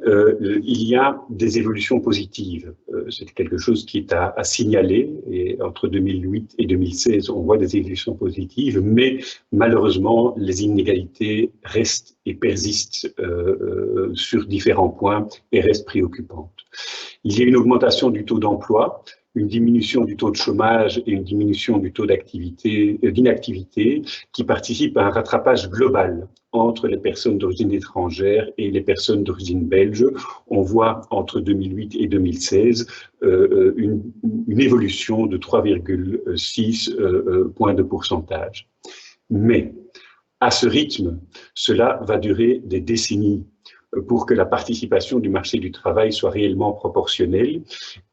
il y a des évolutions positives. C'est quelque chose qui est à signaler et entre 2008 et 2016, on voit des évolutions positives, mais malheureusement, les inégalités restent et persistent sur différents points et restent préoccupantes. Il y a une augmentation du taux d'emploi, une diminution du taux de chômage et une diminution du taux d'inactivité qui participent à un rattrapage global entre les personnes d'origine étrangère et les personnes d'origine belge. On voit entre 2008 et 2016 une évolution de 3,6 points de pourcentage. Mais à ce rythme, cela va durer des décennies. pour que la participation du marché du travail soit réellement proportionnelle.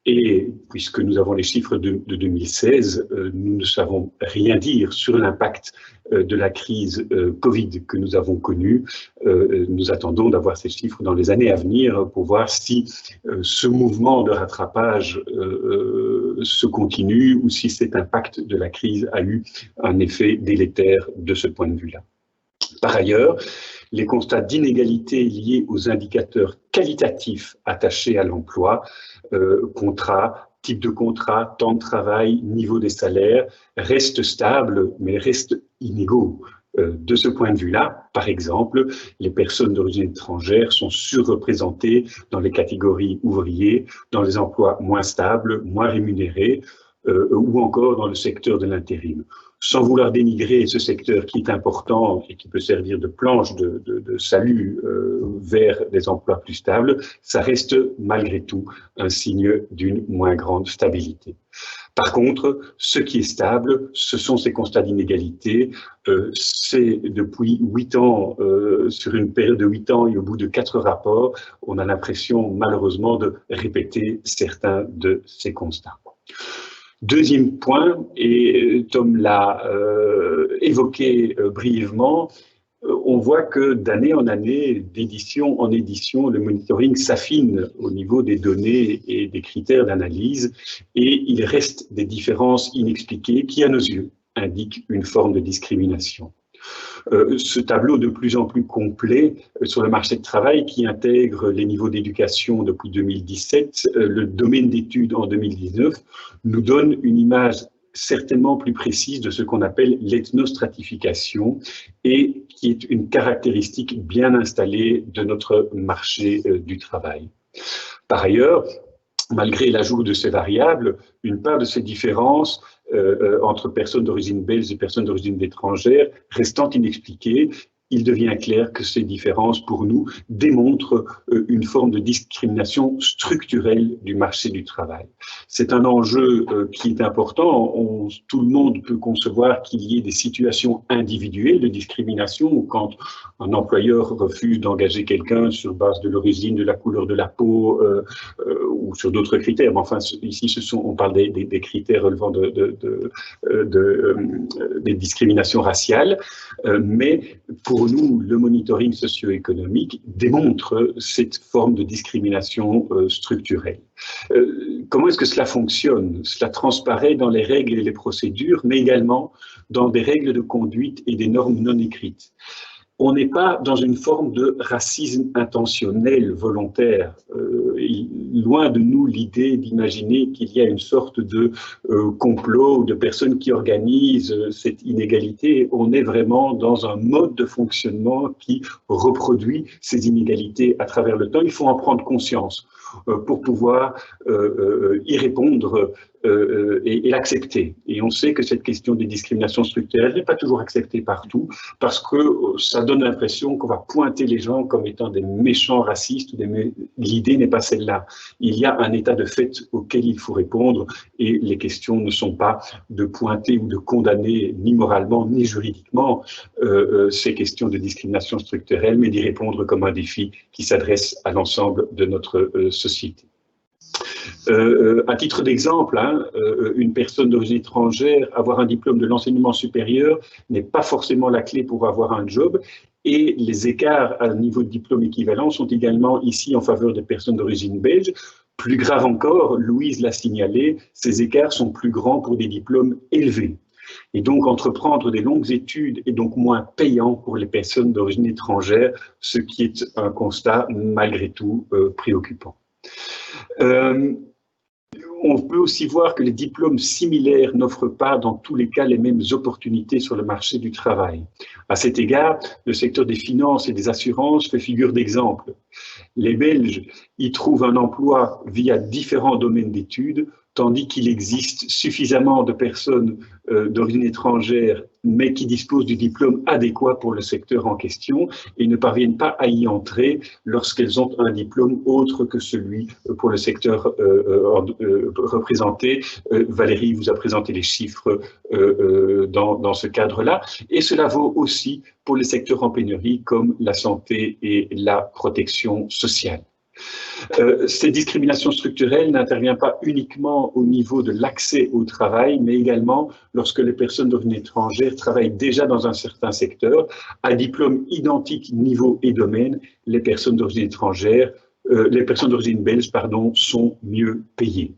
Et puisque nous avons les chiffres de 2016, nous ne savons rien dire sur l'impact de la crise Covid que nous avons connue. Nous attendons d'avoir ces chiffres dans les années à venir pour voir si ce mouvement de rattrapage se continue ou si cet impact de la crise a eu un effet délétère de ce point de vue-là. Par ailleurs, les constats d'inégalité liés aux indicateurs qualitatifs attachés à l'emploi, contrat, type de contrat, temps de travail, niveau des salaires, restent stables, mais restent inégaux. De ce point de vue-là, par exemple, les personnes d'origine étrangère sont surreprésentées dans les catégories ouvriers, dans les emplois moins stables, moins rémunérés, ou encore dans le secteur de l'intérim. Sans vouloir dénigrer ce secteur qui est important et qui peut servir de planche de salut vers des emplois plus stables, ça reste malgré tout un signe d'une moins grande stabilité. Par contre, ce qui est stable, ce sont ces constats d'inégalité. C'est depuis 8 ans, sur une période de 8 ans et au bout de 4 rapports, on a l'impression malheureusement de répéter certains de ces constats. Deuxième point, et Tom l'a évoqué brièvement, on voit que d'année en année, d'édition en édition, le monitoring s'affine au niveau des données et des critères d'analyse et il reste des différences inexpliquées qui, à nos yeux, indiquent une forme de discrimination. Ce tableau de plus en plus complet sur le marché de travail qui intègre les niveaux d'éducation depuis 2017, le domaine d'études en 2019, nous donne une image certainement plus précise de ce qu'on appelle l'ethnostratification et qui est une caractéristique bien installée de notre marché du travail. Par ailleurs, malgré l'ajout de ces variables, une part de ces différences entre personnes d'origine belge et personnes d'origine étrangère restant inexpliquées, il devient clair que ces différences, pour nous, démontrent une forme de discrimination structurelle du marché du travail. C'est un enjeu qui est important. Tout le monde peut concevoir qu'il y ait des situations individuelles de discrimination quand un employeur refuse d'engager quelqu'un sur base de l'origine, de la couleur de la peau ou sur d'autres critères. Mais enfin, ici, on parle des critères relevant des discriminations raciales. Mais pour nous, le monitoring socio-économique démontre cette forme de discrimination structurelle. Comment est-ce que cela fonctionne? Cela transparaît dans les règles et les procédures, mais également dans des règles de conduite et des normes non écrites. On n'est pas dans une forme de racisme intentionnel, volontaire. Loin de nous l'idée d'imaginer qu'il y a une sorte de complot ou de personnes qui organisent cette inégalité. On est vraiment dans un mode de fonctionnement qui reproduit ces inégalités à travers le temps. Il faut en prendre conscience pour pouvoir y répondre et l'accepter. Et on sait que cette question des discriminations structurelles n'est pas toujours acceptée partout parce que ça donne l'impression qu'on va pointer les gens comme étant des méchants racistes. L'idée n'est pas celle-là. Il y a un état de fait auquel il faut répondre et les questions ne sont pas de pointer ou de condamner ni moralement ni juridiquement ces questions de discrimination structurelle, mais d'y répondre comme un défi qui s'adresse à l'ensemble de notre société. À titre d'exemple, une personne d'origine étrangère, avoir un diplôme de l'enseignement supérieur n'est pas forcément la clé pour avoir un job et les écarts à niveau de diplôme équivalent sont également ici en faveur des personnes d'origine belge. Plus grave encore, Louise l'a signalé, ces écarts sont plus grands pour des diplômes élevés. Et donc, entreprendre des longues études est donc moins payant pour les personnes d'origine étrangère, ce qui est un constat malgré tout préoccupant. On peut aussi voir que les diplômes similaires n'offrent pas dans tous les cas les mêmes opportunités sur le marché du travail. À cet égard, le secteur des finances et des assurances fait figure d'exemple. Les Belges y trouvent un emploi via différents domaines d'études, tandis qu'il existe suffisamment de personnes d'origine étrangère mais qui disposent du diplôme adéquat pour le secteur en question et ne parviennent pas à y entrer lorsqu'elles ont un diplôme autre que celui pour le secteur représenté. Valérie vous a présenté les chiffres dans ce cadre-là, et cela vaut aussi pour les secteurs en pénurie comme la santé et la protection sociale. Cette discrimination structurelle n'intervient pas uniquement au niveau de l'accès au travail, mais également lorsque les personnes d'origine étrangère travaillent déjà dans un certain secteur, à diplôme identique niveau et domaine. Les personnes d'origine étrangère, les personnes d'origine belge, pardon, sont mieux payées.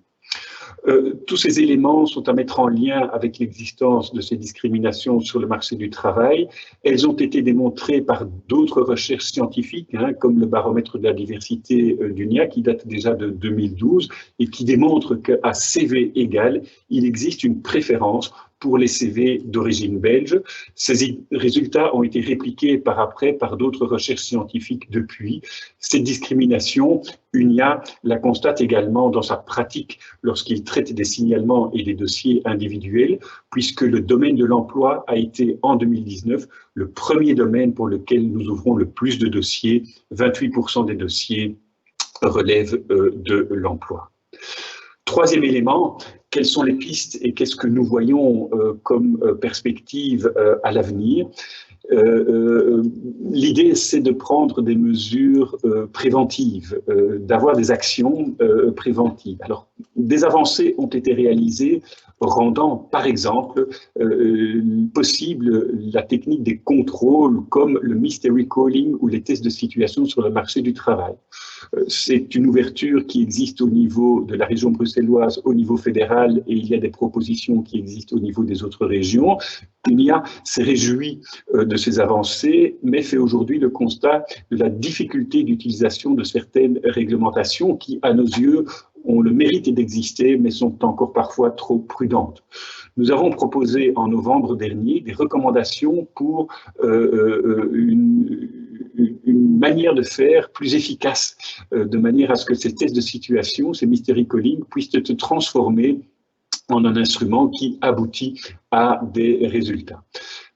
Tous ces éléments sont à mettre en lien avec l'existence de ces discriminations sur le marché du travail. Elles ont été démontrées par d'autres recherches scientifiques, comme le baromètre de la diversité d'UNIA, qui date déjà de 2012 et qui démontre qu'à CV égal, il existe une préférence pour les CV d'origine belge. Ces résultats ont été répliqués par après par d'autres recherches scientifiques depuis. Cette discrimination, UNIA la constate également dans sa pratique lorsqu'il traite des signalements et des dossiers individuels, puisque le domaine de l'emploi a été en 2019 le premier domaine pour lequel nous ouvrons le plus de dossiers. 28% des dossiers relèvent de l'emploi. Troisième élément, quelles sont les pistes et qu'est-ce que nous voyons comme perspective à l'avenir? L'idée, c'est de prendre des mesures préventives, d'avoir des actions préventives. Alors, des avancées ont été réalisées rendant, par exemple, possible la technique des contrôles comme le mystery calling ou les tests de situation sur le marché du travail. C'est une ouverture qui existe au niveau de la région bruxelloise, au niveau fédéral, et il y a des propositions qui existent au niveau des autres régions. UNIA s'est réjoui de ces avancées, mais fait aujourd'hui le constat de la difficulté d'utilisation de certaines réglementations qui, à nos yeux, ont le mérite d'exister, mais sont encore parfois trop prudentes. Nous avons proposé en novembre dernier des recommandations pour une manière de faire plus efficace, de manière à ce que ces tests de situation, ces mystery calling, puissent se transformer en un instrument qui aboutit à des résultats.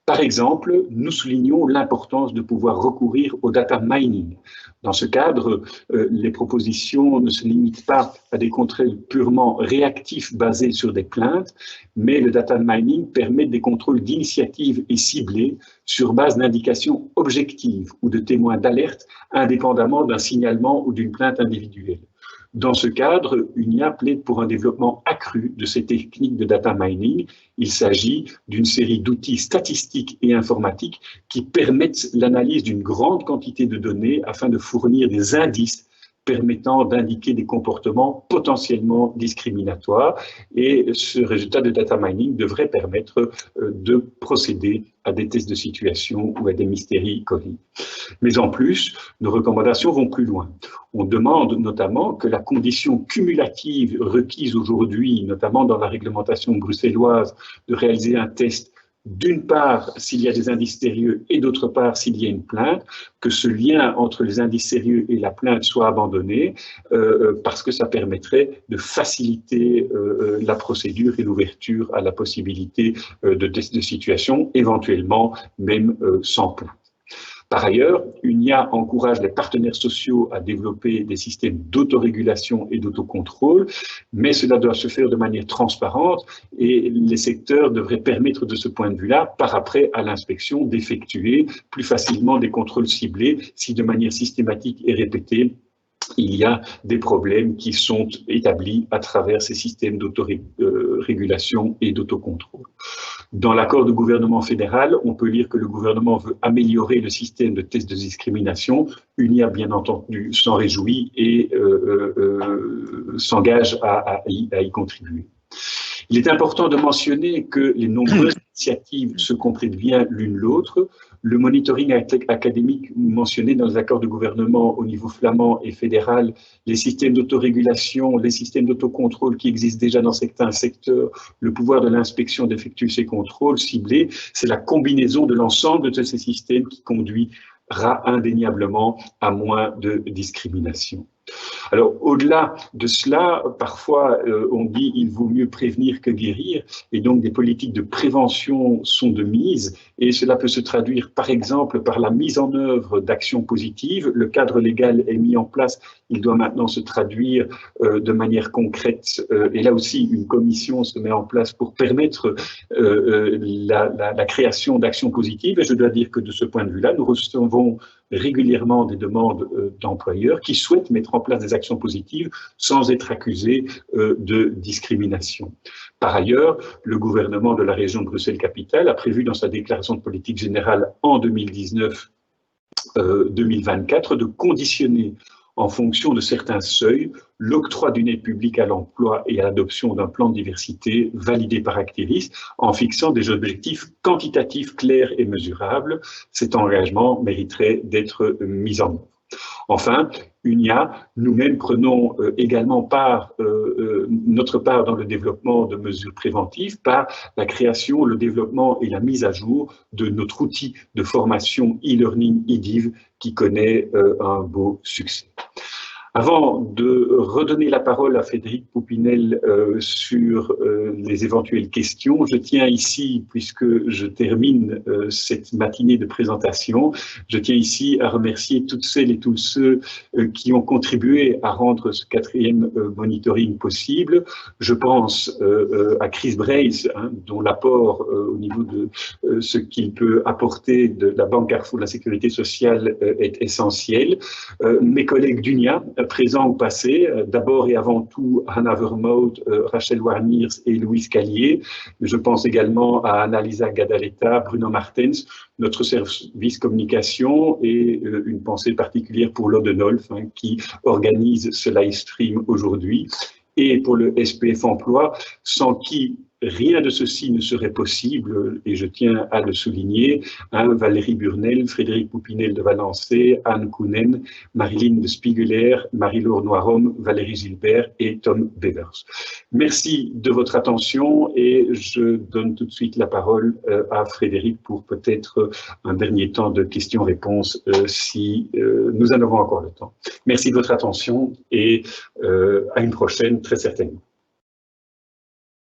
Par exemple, nous soulignons l'importance de pouvoir recourir au data mining. Dans ce cadre, les propositions ne se limitent pas à des contrôles purement réactifs basés sur des plaintes, mais le data mining permet des contrôles d'initiative et ciblés sur base d'indications objectives ou de témoins d'alerte, indépendamment d'un signalement ou d'une plainte individuelle. Dans ce cadre, UNIA plaide pour un développement accru de ces techniques de data mining. Il s'agit d'une série d'outils statistiques et informatiques qui permettent l'analyse d'une grande quantité de données afin de fournir des indices permettant d'indiquer des comportements potentiellement discriminatoires. Et ce résultat de data mining devrait permettre de procéder à des tests de situation ou à des mystery calling. Mais en plus, nos recommandations vont plus loin. On demande notamment que la condition cumulative requise aujourd'hui, notamment dans la réglementation bruxelloise, de réaliser un test d'une part s'il y a des indices sérieux et d'autre part s'il y a une plainte, que ce lien entre les indices sérieux et la plainte soit abandonné parce que ça permettrait de faciliter la procédure et l'ouverture à la possibilité de tests de situation, éventuellement même sans plainte. Par ailleurs, UNIA encourage les partenaires sociaux à développer des systèmes d'autorégulation et d'autocontrôle, mais cela doit se faire de manière transparente et les secteurs devraient permettre de ce point de vue-là, par après à l'inspection, d'effectuer plus facilement des contrôles ciblés si de manière systématique et répétée, il y a des problèmes qui sont établis à travers ces systèmes d'autorégulation et d'autocontrôle. Dans l'accord de gouvernement fédéral, on peut lire que le gouvernement veut améliorer le système de tests de discrimination. UNIA, bien entendu, s'en réjouit et s'engage à y contribuer. Il est important de mentionner que les nombreuses initiatives se complètent bien l'une l'autre. Le monitoring académique mentionné dans les accords de gouvernement au niveau flamand et fédéral, les systèmes d'autorégulation, les systèmes d'autocontrôle qui existent déjà dans certains secteurs, le pouvoir de l'inspection d'effectuer ces contrôles ciblés, c'est la combinaison de l'ensemble de ces systèmes qui conduira indéniablement à moins de discrimination. Alors, au-delà de cela, parfois, on dit il vaut mieux prévenir que guérir, et donc des politiques de prévention sont de mise, et cela peut se traduire, par exemple, par la mise en œuvre d'actions positives. Le cadre légal est mis en place, il doit maintenant se traduire de manière concrète, et là aussi, une commission se met en place pour permettre la création d'actions positives, et je dois dire que de ce point de vue-là, nous recevons régulièrement des demandes d'employeurs qui souhaitent mettre en place des actions positives sans être accusés de discrimination. Par ailleurs, le gouvernement de la région de Bruxelles-Capitale a prévu dans sa déclaration de politique générale en 2019-2024 de conditionner en fonction de certains seuils, l'octroi d'une aide publique à l'emploi et à l'adoption d'un plan de diversité validé par Actiris, en fixant des objectifs quantitatifs clairs et mesurables. Cet engagement mériterait d'être mis en œuvre. Enfin, UNIA, nous-mêmes prenons également notre part dans le développement de mesures préventives par la création, le développement et la mise à jour de notre outil de formation e-learning EDIV qui connaît un beau succès. Avant de redonner la parole à Frédéric Poupinel sur les éventuelles questions, je tiens ici, puisque je termine cette matinée de présentation, je tiens ici à remercier toutes celles et tous ceux qui ont contribué à rendre ce 4e monitoring possible. Je pense à Chris Brace, dont l'apport au niveau de ce qu'il peut apporter de la Banque Carrefour de la Sécurité sociale est essentiel. Mes collègues d'UNIA, présents ou passés, d'abord et avant tout Hannah Vermouth, Rachel Warniers et Louise Callier. Je pense également à Annalisa Gadaleta, Bruno Martens, notre service communication et une pensée particulière pour l'Odenolf qui organise ce live stream aujourd'hui et pour le SPF Emploi, sans qui rien de ceci ne serait possible, et je tiens à le souligner, Valérie Burnel, Frédéric Poupinel de Valençay, Anne Kounen, Marilyn de Spiegeler, Marie-Laure Noirom, Valérie Gilbert et Tom Bevers. Merci de votre attention et je donne tout de suite la parole à Frédéric pour peut-être un dernier temps de questions-réponses si nous en avons encore le temps. Merci de votre attention et à une prochaine très certainement.